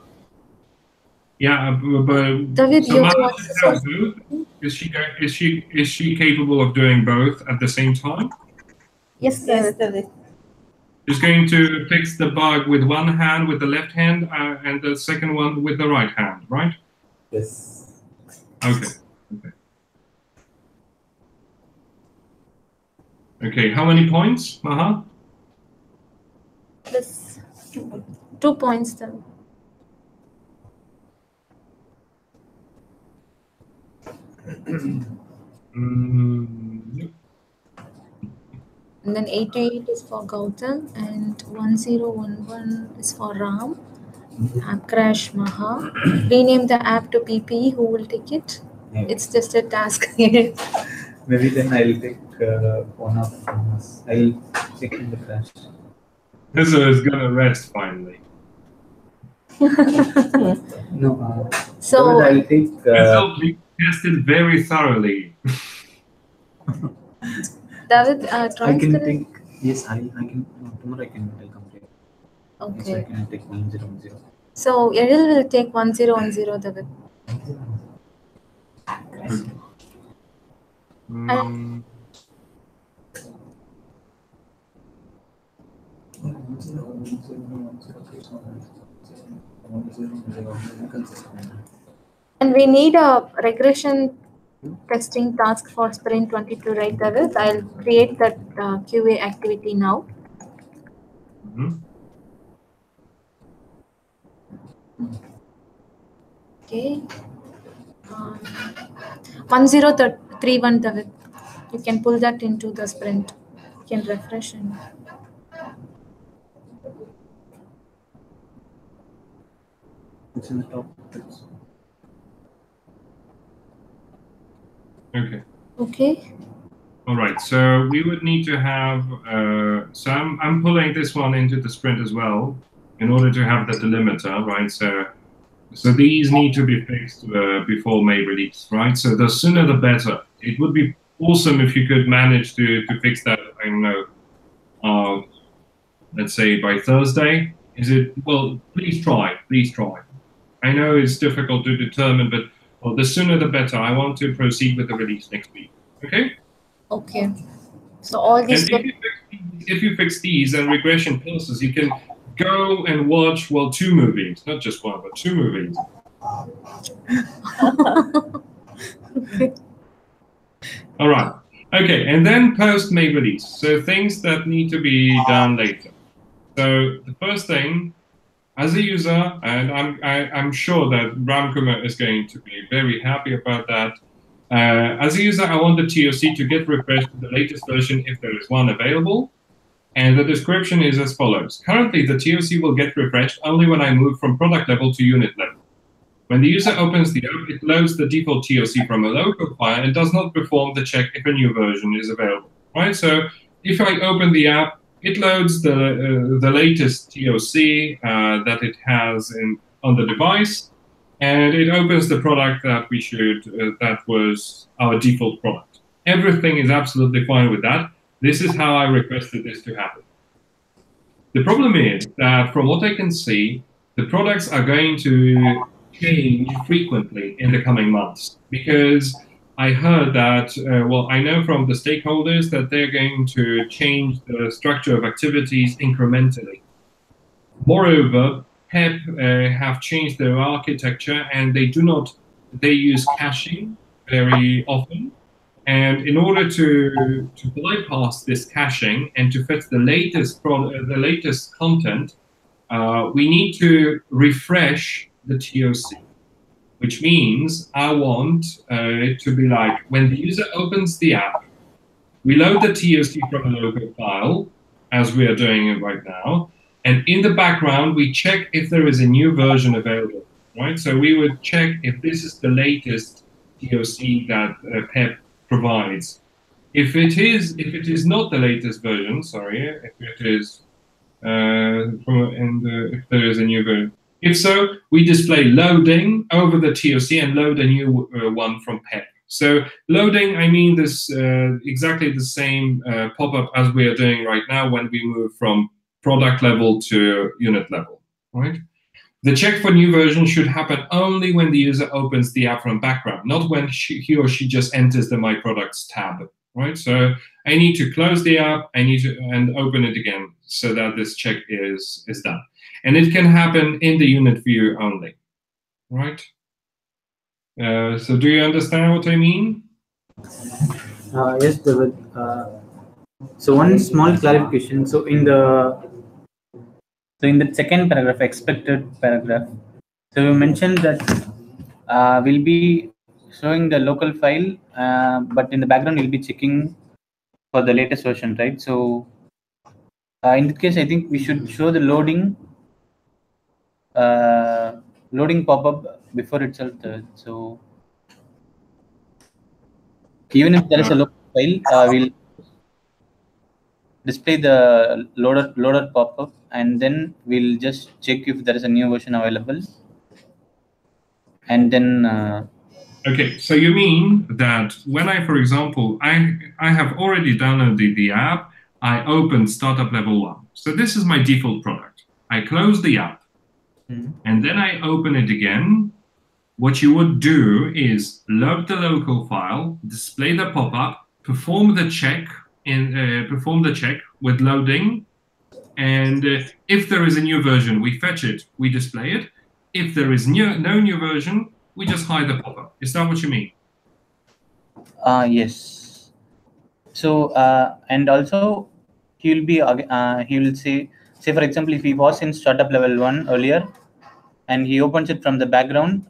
Yeah, but David, so is she capable of doing both at the same time? Yes, David. She's going to fix the bug with one hand, with the left hand, and the second one with the right hand, right? Yes. Okay. Okay, how many points, Maha? Plus 2 points then. And then 88 is for Gautam and 1011 is for Ram. App crash Maha. Rename the app to PPE. Who will take it? Yeah. It's just a task. Maybe then I'll take one of us. I'll check in the crash. So it's gonna rest finally. No. So I'll take. This will be tested very thoroughly. David, I can take. Yes, I can. No, tomorrow I'll complete. Okay. So I can take 100. So Eril will take 1010, David. And we need a regression testing task for Sprint 22, right, David? I'll create that QA activity now. Okay. 1031, David. You can pull that into the sprint. You can refresh and It's in the top. Okay. okay. All right. So we would need to have. So I'm pulling this one into the sprint as well in order to have the delimiter, right? So these need to be fixed before May release, right? So the sooner the better. It would be awesome if you could manage to fix that. I don't know. Let's say by Thursday. Is it? Well, please try. Please try. I know it's difficult to determine, but well, the sooner the better. I want to proceed with the release next week. Okay. Okay. So all these. And if you fix these and regression passes, you can go and watch, well, 2 movies, not just one, but 2 movies. Okay. All right. Okay, and then post May release. So things that need to be done later. So the first thing, as a user, and I'm sure that Ramkumar is going to be very happy about that. As a user, I want the TOC to get refreshed to the latest version if there is one available. And the description is as follows. Currently, the TOC will get refreshed only when I move from product level to unit level. When the user opens the app, it loads the default TOC from a local file and does not perform the check if a new version is available. Right? So if I open the app, it loads the latest TOC that it has on the device, and it opens the product that we should that was our default product. Everything is absolutely fine with that. This is how I requested this to happen. The problem is that from what I can see, the products are going to change frequently in the coming months, because I heard that, well, I know from the stakeholders that they're going to change the structure of activities incrementally. Moreover, PEP have changed their architecture, and they use caching very often. And in order to bypass this caching and to fetch the latest content, we need to refresh the TOC, which means I want it to be like when the user opens the app, we load the TOC from a local file, as we are doing it right now, and in the background, we check if there is a new version available, right? So we would check if this is the latest TOC that PEP provides. If it is not the latest version, sorry, if it is if there is a new version. If so, we display loading over the TOC and load a new one from PEP. So loading, I mean this exactly the same pop-up as we are doing right now when we move from product level to unit level, right? The check for new version should happen only when the user opens the app from background, not when he or she just enters the My Products tab, right? So I need to close the app, and open it again so that this check is done. And it can happen in the unit view only, right? So do you understand what I mean? Yes, David. So one small clarification. So in the second paragraph, expected paragraph, so you mentioned that we'll be showing the local file, but in the background we'll be checking for the latest version, right? So in that case, I think we should show the loading pop-up before itself. So even if there is a local file, we'll display the loader pop-up, and then we'll just check if there is a new version available, and then okay, so you mean that when I, for example, I have already downloaded the app, I opened startup level 1. So this is my default product. I close the app, and then I open it again. What you would do is load the local file, display the pop-up, perform the check with loading, and if there is a new version, we fetch it, we display it. If there is no new version, we just hide the pop-up. Is that what you mean? Yes. So and also he will say for example, if he was in startup level 1 earlier and he opens it from the background,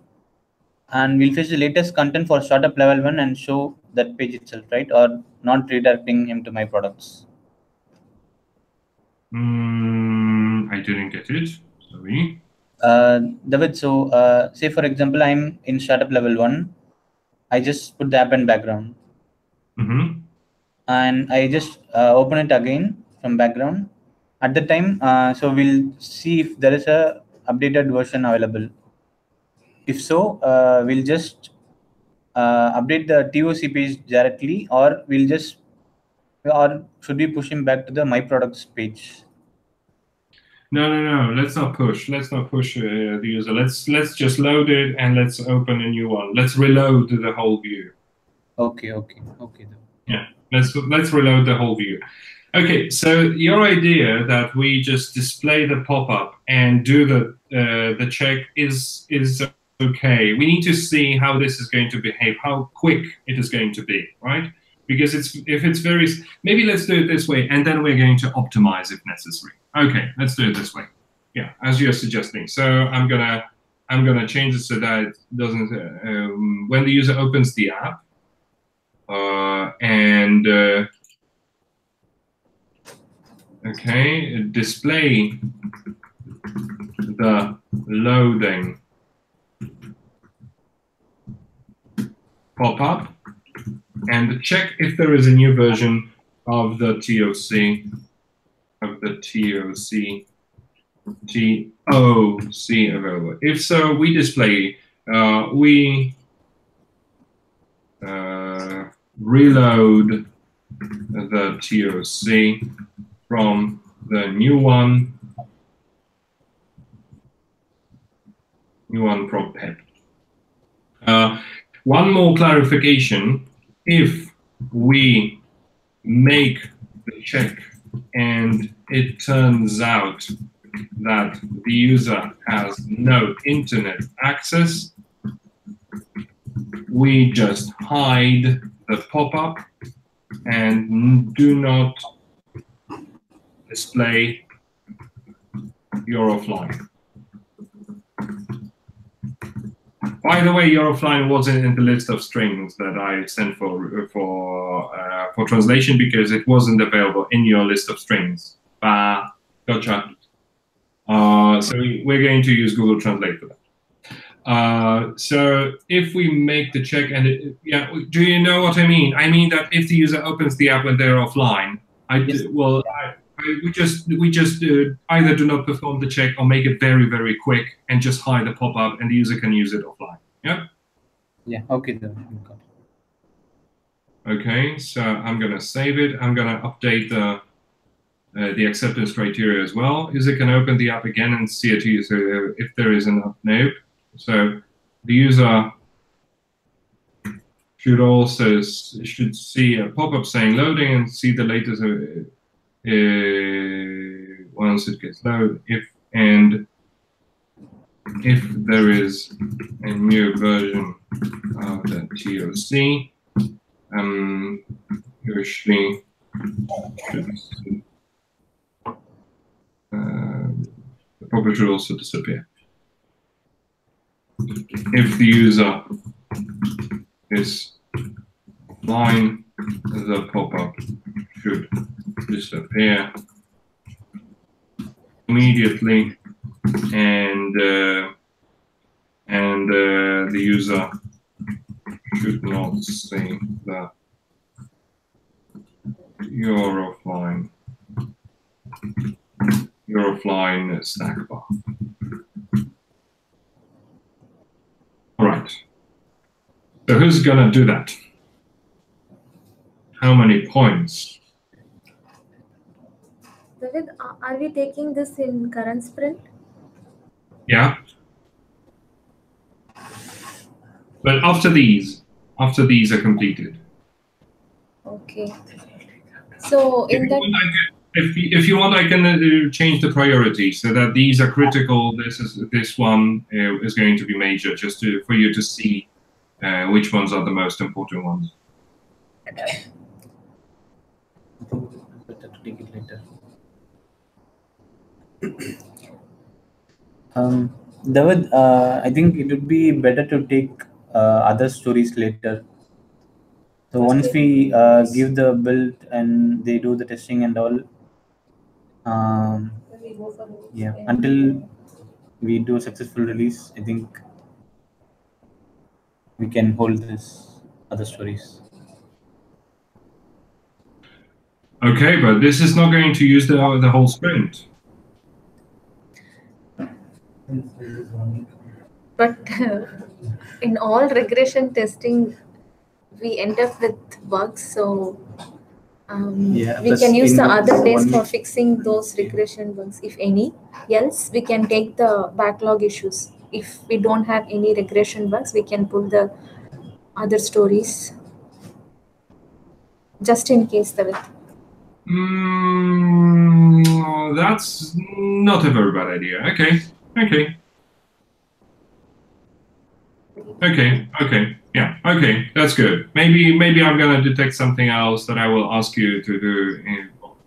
and we'll fetch the latest content for startup level 1 and show that page itself, right? Or not redirecting him to my products. I didn't get it. Sorry. David, so say for example, I'm in startup level 1. I just put the app in background. And I just open it again from background. At the time, so we'll see if there is a updated version available. If so, we'll just update the TOC page directly, or should we push him back to the My Products page? No. Let's not push. Let's not push the user. Let's just load it and let's open a new one. Let's reload the whole view. Okay. Yeah. Let's reload the whole view. Okay. So your idea that we just display the pop-up and do the check is okay. We need to see how this is going to behave, how quick it is going to be, right? Because if it's very, maybe let's do it this way, and then we're going to optimize if necessary. Okay, let's do it this way. Yeah, as you're suggesting. So I'm gonna change it so that it doesn't when the user opens the app okay, display the loading pop-up and check if there is a new version of the TOC available. If so, we display reload the TOC from the new one from PEP. One more clarification: if we make the check and it turns out that the user has no internet access, we just hide the pop-up and do not display you're offline. By the way, you're offline wasn't in the list of strings that I sent for translation because it wasn't available in your list of strings. Gotcha. So we're going to use Google Translate for that. So if we make the check and do you know what I mean? I mean that if the user opens the app when they're offline, we just either do not perform the check or make it very, very quick and just hide the pop-up and the user can use it offline. Yeah? Yeah, okay. Okay, so I'm going to save it. I'm going to update the acceptance criteria as well. User can open the app again and see it if there is enough. Nope. So the user should see a pop-up saying loading and see the latest once it gets loaded. If there is a new version of the TOC, usually the pop-up should also disappear. If the user is offline, the pop-up should disappear immediately, and the user should not see that you're offline stack bar. All right. So who's gonna do that? How many points? David, are we taking this in current sprint? Yeah. But after these are completed. Okay. So in that, if you want, I can change the priority so that these are critical. This one is going to be major, just for you to see which ones are the most important ones. Better to take it later. David, I think it would be better to take other stories later. So once we give the build and they do the testing and all, yeah, until we do a successful release, I think we can hold this other stories. Okay, but this is not going to use the whole sprint. But in all regression testing, we end up with bugs. So Yeah, we plus can use in the the other days one for week- fixing those regression bugs, if any. Else, we can take the backlog issues. If we don't have any regression bugs, we can pull the other stories just in case David. That's not a very bad idea. Okay. Yeah. Okay. That's good. Maybe I'm gonna detect something else that I will ask you to do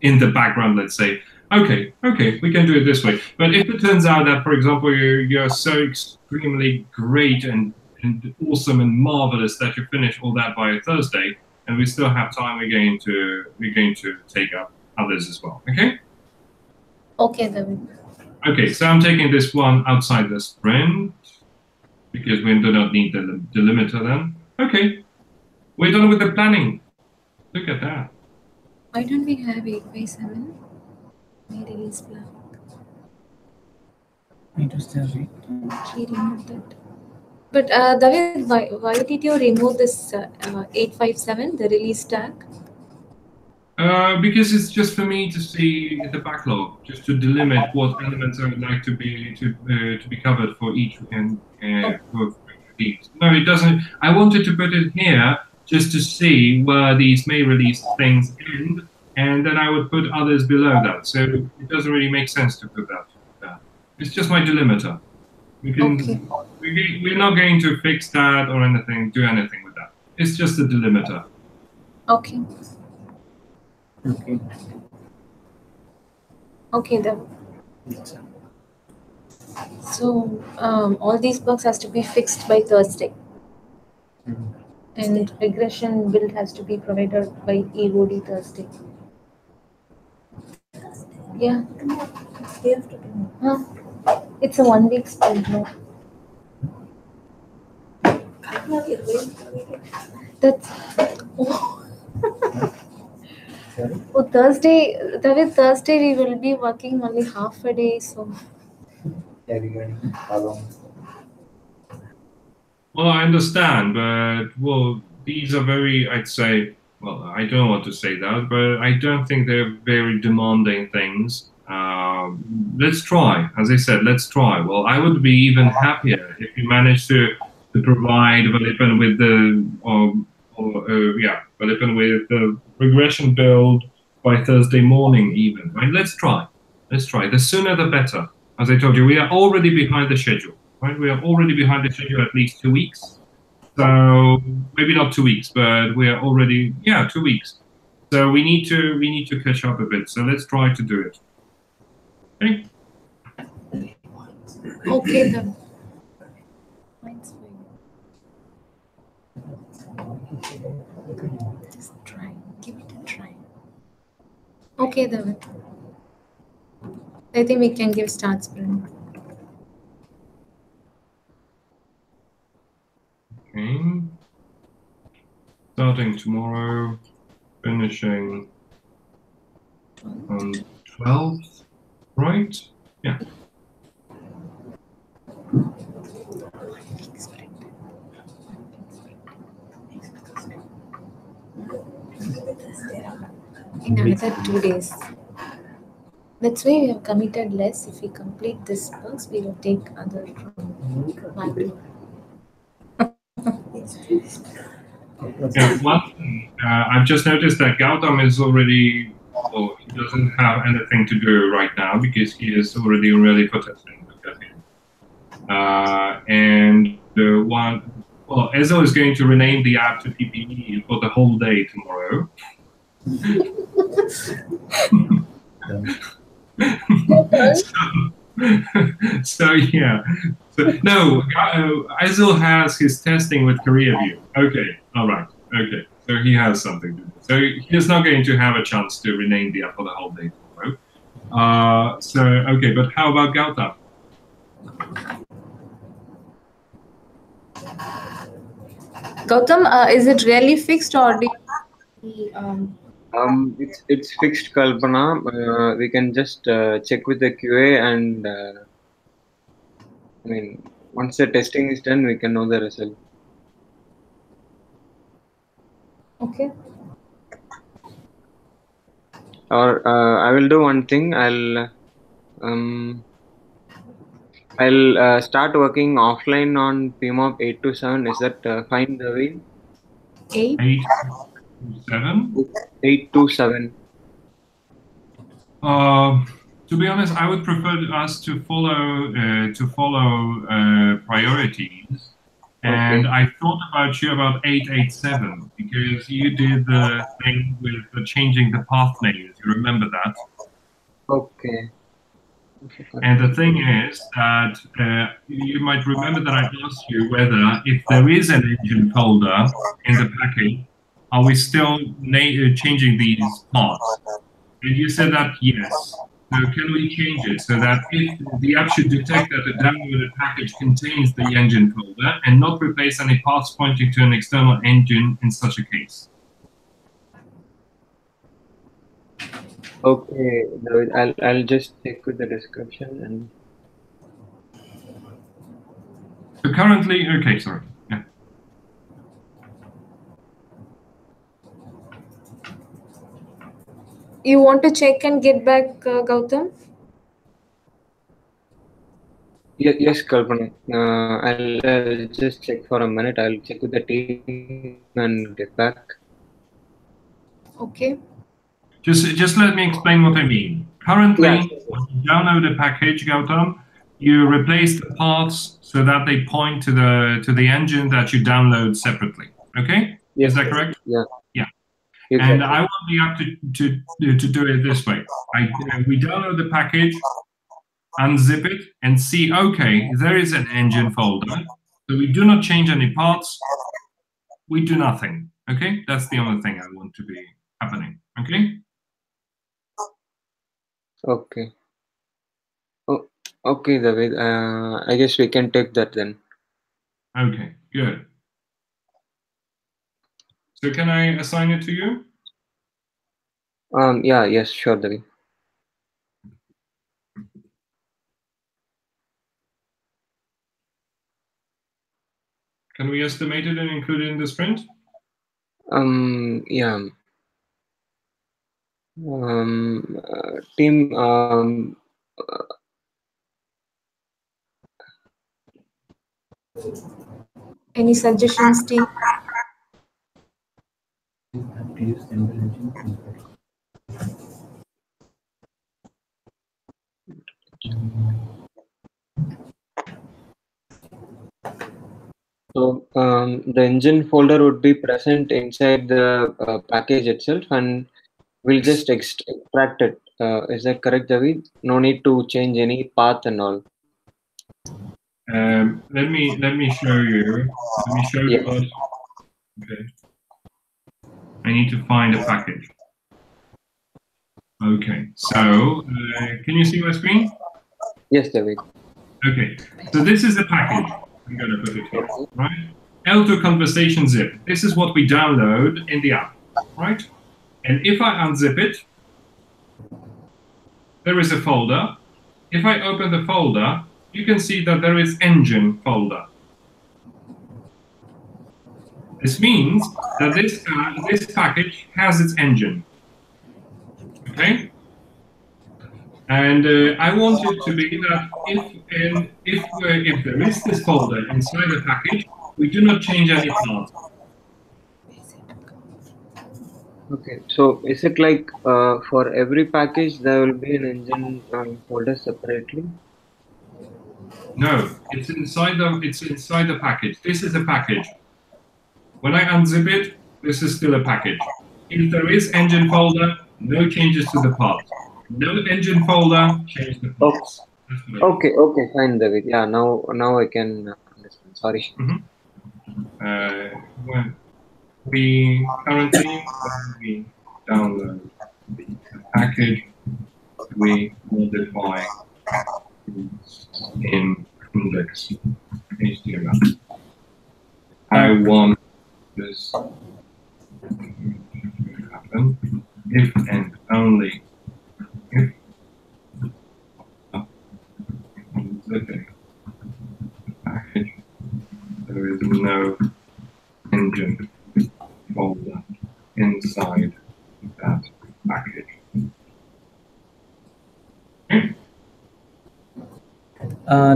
in the background. Let's say. Okay. We can do it this way. But if it turns out that, for example, you're so extremely great and awesome and marvelous that you finish all that by Thursday, and we still have time, we're going to take up others as well. Okay. Okay, David. Okay. So I'm taking this one outside the sprint, because we do not need the delimiter then. Okay, we're done with the planning. Look at that. Why don't we have 8x7? May release plan. It was there, right? We removed that. But David, why did you remove this 857, the release tag? Because it's just for me to see the backlog, just to delimit what elements I would like to be covered for each and for these. No, it doesn't. I wanted to put it here just to see where these may release things end, and then I would put others below that. So it doesn't really make sense to put that there. It's just my delimiter. We're not going to fix that or do anything with that. It's just a delimiter. Okay. Okay, then. So all these bugs has to be fixed by Thursday. And regression build has to be provided by EOD Thursday. Yeah. It's a 1 week sprint now. That's Thursday. Thursday we will be working only half a day, so. Yeah, regarding how long? Well, I understand, but these are very, I'd say, well, I don't want to say that, but I don't think they're very demanding things. Let's try. As I said, let's try. Well, I would be even happier if you manage to provide Valipan with with the regression build by Thursday morning even, right? Let's try. The sooner the better. As I told you, we are already behind the schedule. Right, we are already behind the schedule at least 2 weeks. So maybe not 2 weeks, but we are already 2 weeks. So we need to catch up a bit. So let's try to do it. Okay. Okay then. Mine's fine. Just try. Give it a try. Okay, David. I think we can give start sprint. Okay. Starting tomorrow, finishing on 12th, right? Yeah. In another 2 days. That's why we have committed less. If we complete this bugs, we will take other from backlog. Yeah, one thing, I've just noticed that Gautam is already, he doesn't have anything to do right now because he is already ready for testing. And Ezo is going to rename the app to PPE for the whole day tomorrow. so So, no, Azil has his testing with Career View. Okay, all right, okay. So he has something to do. So he's not going to have a chance to rename the app for the whole day tomorrow. So, okay, but how about Gautam? Gautam, is it really fixed or do you, It's fixed, Kalpana. We can just check with the QA, and I mean, once the testing is done, we can know the result. okay. Or I will do one thing. I'll start working offline on PEMOB 827. Is that fine, David? 827? 827. To be honest, I would prefer us to follow priorities. And Okay. I thought about you about 887 because you did the thing with the changing the path names. You remember that? Okay. And the thing is that you might remember that I asked you whether, if there is an engine folder in the package, are we still changing these paths? And you said that yes. So can we change it so that if the app should detect that the downloaded package contains the engine folder and not replace any paths pointing to an external engine in such a case? Okay, David, I'll just check with the description and. So currently, okay, sorry. Yeah. You want to check and get back, Gautam? Yes, Kalpana. I'll just check for a minute. I'll check with the team and get back. Okay. Just let me explain what I mean. Currently, when you download a package, Gautam, you replace the paths so that they point to the engine that you download separately. Okay? Yes, is that correct? Yeah. Yeah. Exactly. And I want the app to do it this way. We download the package, unzip it, and see, okay, there is an engine folder. So we do not change any parts. We do nothing. Okay? That's the only thing I want to be happening. Okay? Okay. Oh, okay, David. I guess we can take that then. Okay, good. So can I assign it to you? Yeah, yes, sure, David. Can we estimate it and include it in the sprint? Yeah. Team. Any suggestions, team? So the engine folder would be present inside the package itself, and we'll just extract it. Is that correct, David? No need to change any path and all. Let me show you. Let me show you what. Okay. I need to find a package. Okay. So can you see my screen? Yes, David. Okay. So this is the package. I'm going to put it here, right? L2 conversation zip. This is what we download in the app, right? And if I unzip it, there is a folder. If I open the folder, you can see that there is engine folder. This means that this package has its engine. Okay? And I want it to be that if there is this folder inside the package, we do not change any parts. Okay, so is it like for every package there will be an engine folder separately? No, it's inside the package. This is a package. When I unzip it, this is still a package. If there is engine folder, no changes to the parts. No engine folder, change the parts. Okay, fine, David. Yeah, now I can understand. Sorry. When we currently, when we download the package, we modify things in index HTML. I want this to happen if and only if the package there is no engine folder inside that package.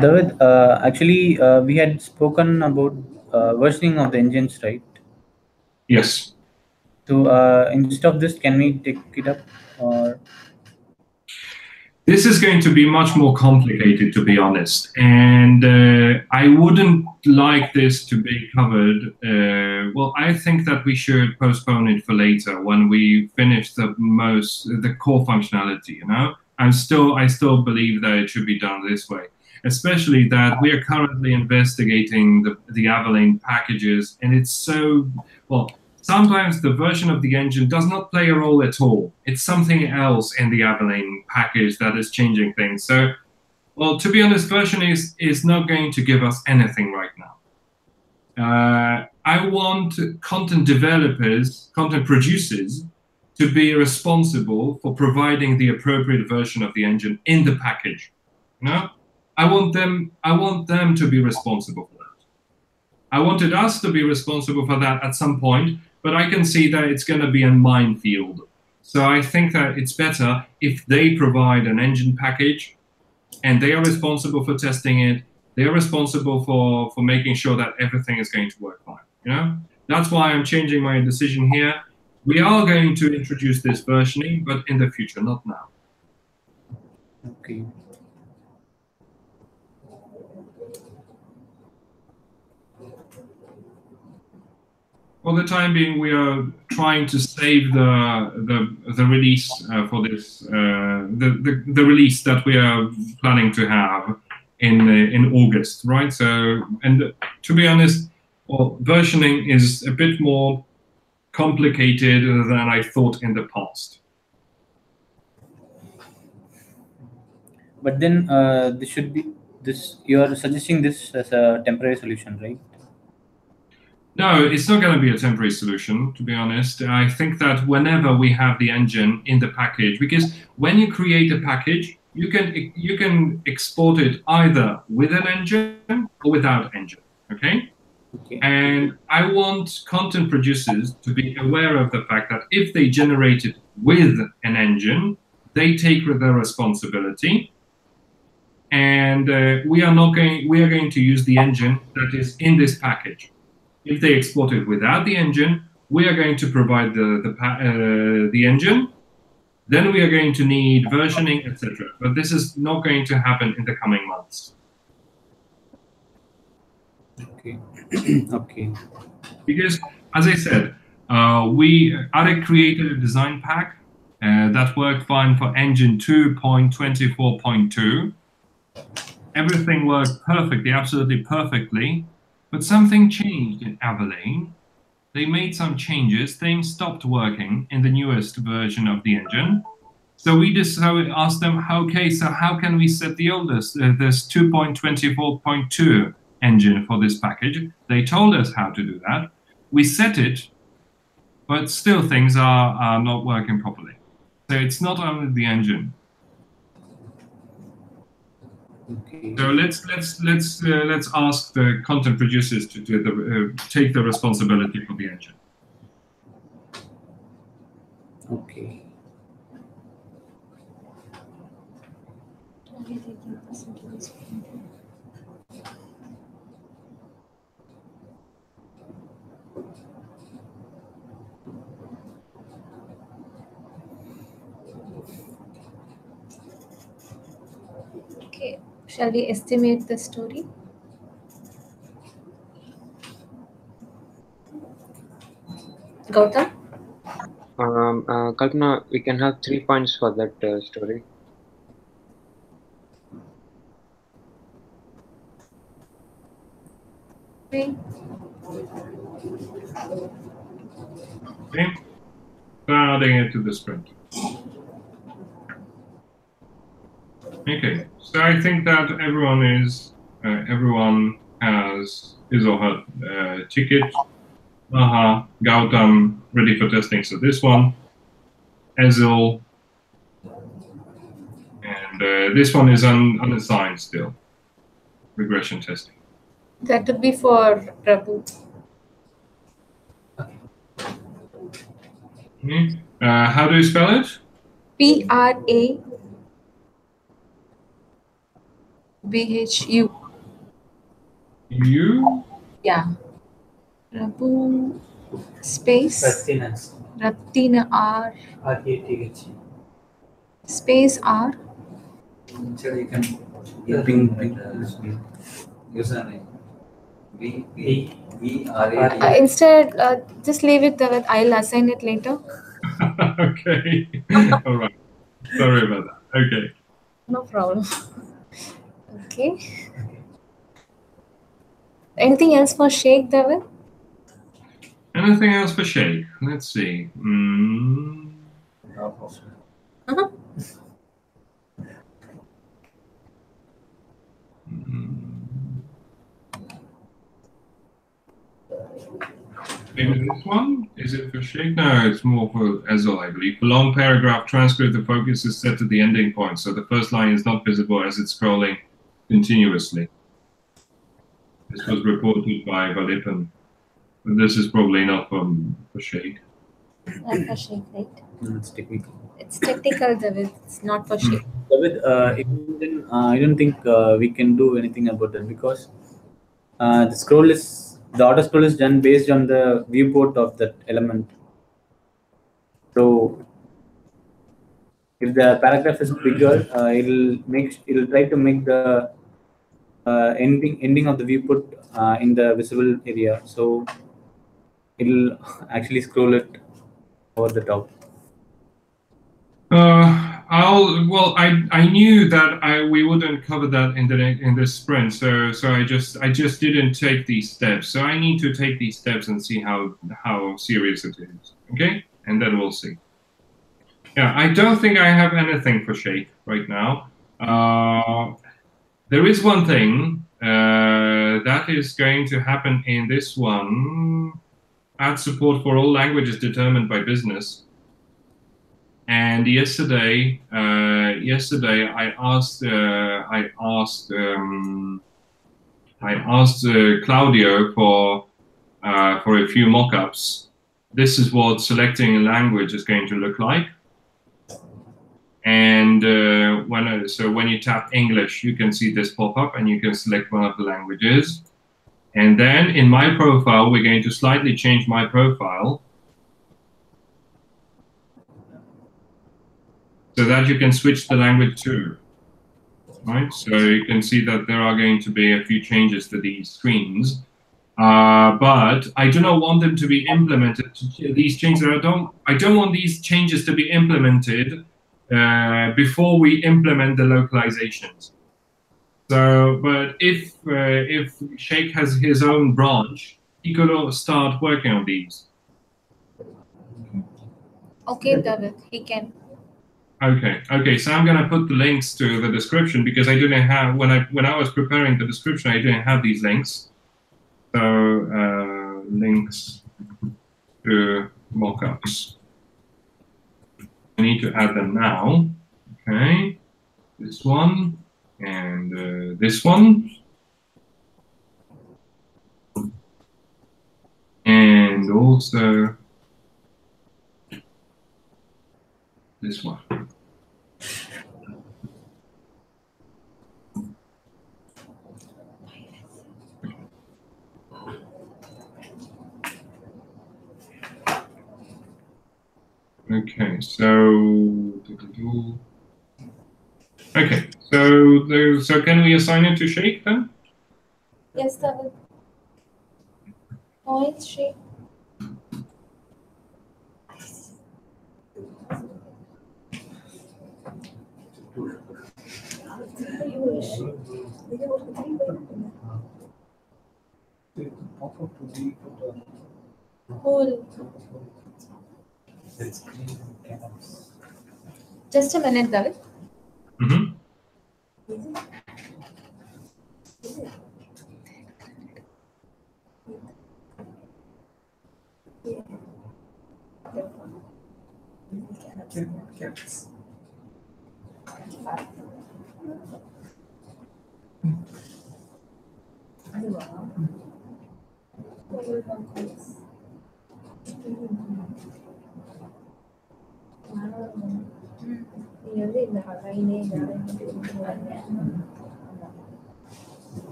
David, actually, we had spoken about versioning of the engines, right? Yes. So instead of this, can we take it up? Or this is going to be much more complicated, to be honest, and I wouldn't like this to be covered. Well, I think that we should postpone it for later when we finish the core functionality. You know, I still believe that it should be done this way, especially that we are currently investigating the Avalanche packages, and it's so well. Sometimes the version of the engine does not play a role at all. It's something else in the Avalanche package that is changing things. So, well, to be honest, version is not going to give us anything right now. I want content developers, content producers, to be responsible for providing the appropriate version of the engine in the package. You know, I want them to be responsible for that. I wanted us to be responsible for that at some point, but I can see that it's going to be a minefield. So I think that it's better if they provide an engine package and they are responsible for testing it. They are responsible for making sure that everything is going to work fine. You know, that's why I'm changing my decision here. We are going to introduce this versioning, but in the future, not now. Okay. For the time being, we are trying to save the release for this the release that we are planning to have in August, right? So, and to be honest, well, versioning is a bit more complicated than I thought in the past. But then this should be this. You are suggesting this as a temporary solution, right? No, it's not going to be a temporary solution, to be honest. I think that whenever we have the engine in the package, because when you create a package, you can export it either with an engine or without engine, okay? And I want content producers to be aware of the fact that if they generate it with an engine, they take their responsibility. And we are going to use the engine that is in this package. If they export it without the engine, we are going to provide the engine. Then we are going to need versioning, etc. But this is not going to happen in the coming months. Okay. Okay. Because, as I said, ADEC created a design pack that worked fine for engine 2.24.2. Everything worked perfectly, absolutely perfectly. But something changed in Avalanche. They made some changes. Things stopped working in the newest version of the engine. So we just asked them, okay, so how can we set the oldest, this 2.24.2 engine for this package? They told us how to do that. We set it, but still things are not working properly. So it's not only the engine. Okay. So let's ask the content producers to take the responsibility for the engine. Okay. Okay, shall we estimate the story? Gautam? Kalpana, we can have 3 points for that story. Okay. Okay, so adding it to the sprint. Okay, so I think that everyone has his or her ticket. Maha, Gautam, ready for testing. So this one, Ezil, and this one is unassigned still. Regression testing. That would be for Prabhu. Okay. How do you spell it? Prabhu. You? Yeah. Prabhu space Ratina R RATH. space R. Instead, you can ping username. VRAT. Instead, just leave it there. I'll assign it later. Okay. All right. Sorry about that. Okay. No problem. Okay. Anything else for Sheikh, David? Anything else for Sheikh? Let's see. Uh-huh. Maybe this one? Is it for Sheikh? No, it's more for Ezil, I believe. For long paragraph transcript, the focus is set to the ending point, so the first line is not visible as it's scrolling continuously. This was reported by Valipan. But this is probably not for Sheikh. Not for Sheikh, right? No, it's technical. It's technical, David. It's not for Sheikh. David, I don't think we can do anything about that because the auto scroll is done based on the viewport of that element. So if the paragraph is bigger, it'll try to make the ending of the viewport in the visible area. So it'll actually scroll it over the top. I knew that we wouldn't cover that in this sprint, so I just didn't take these steps. So I need to take these steps and see how serious it is. Okay, and then we'll see. Yeah, I don't think I have anything for Sheikh right now. There is one thing that is going to happen in this one. Add support for all languages determined by business. And yesterday I asked Claudio for a few mock-ups. This is what selecting a language is going to look like. And when you tap English, you can see this pop up, and you can select one of the languages. And then in my profile, we're going to slightly change my profile, so that you can switch the language too, right? So you can see that there are going to be a few changes to these screens, but I do not want them to be implemented. These changes, I don't want these changes to be implemented before we implement the localizations. So, but if Sheikh has his own branch, he could start working on these. Okay, David, he can. Okay. So I'm gonna put the links to the description because I didn't have when I was preparing the description, I didn't have these links. So links to mockups. I need to add them now. Okay, this one and this one, and also this one. Okay, so can we assign it to Sheikh then? Yes, David. Oh, it's Sheikh. Just a minute, David. Mm-hmm.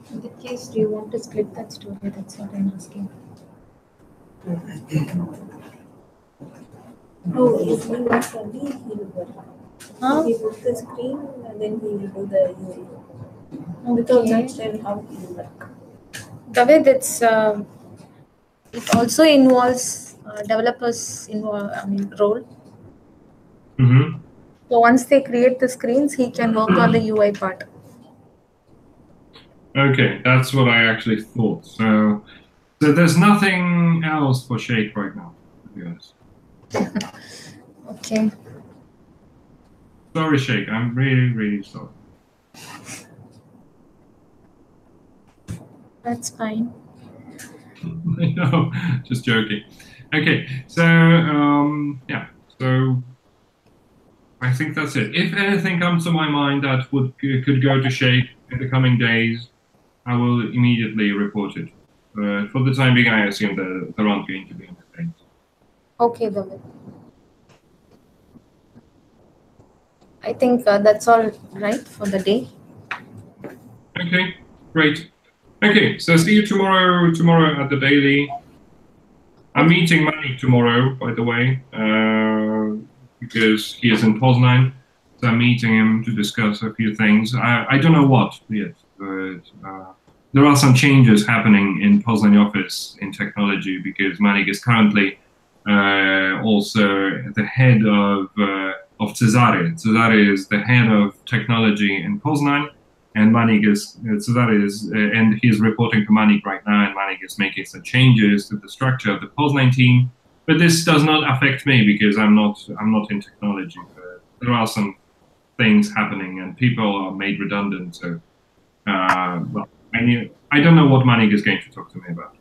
In that case, do you want to split that story? That's what I'm asking. Oh, if he works only, he will work. Huh? He puts the screen and then he will do the UA. Without that, then how he will work? David, it also involves developers role. Mm-hmm. So once they create the screens, he can work on the UI part. Okay, that's what I actually thought. So there's nothing else for Shake right now, to be honest. Okay. Sorry, Shake. I'm really, really sorry. That's fine. No, just joking. Okay, so yeah, so I think that's it. If anything comes to my mind that could go to Shake in the coming days, I will immediately report it. For the time being, I assume that there aren't going to be anything. Okay, David. I think that's all right for the day. Okay, great. Okay, so see you tomorrow at the daily. I'm meeting Manny tomorrow, by the way, because he is in Poznan. So I'm meeting him to discuss a few things. I don't know what yet, but there are some changes happening in Poznan office in technology because Manny is currently also the head of Cezary. Cezary is the head of technology in Poznan. And Manik and he's reporting to Manik right now, and Manik is making some changes to the structure of the Poznan team. But this does not affect me because I'm not in technology. But there are some things happening, and people are made redundant. So, well, I don't know what Manik is going to talk to me about.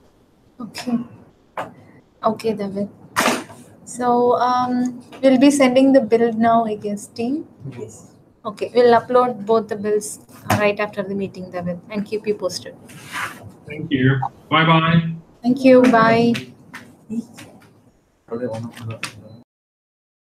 Okay. Okay, David. So we'll be sending the build now, I guess, team. Yes. Okay, we'll upload both the bills right after the meeting, David, and keep you posted. Thank you. Bye-bye. Thank you. Bye. Probably one of the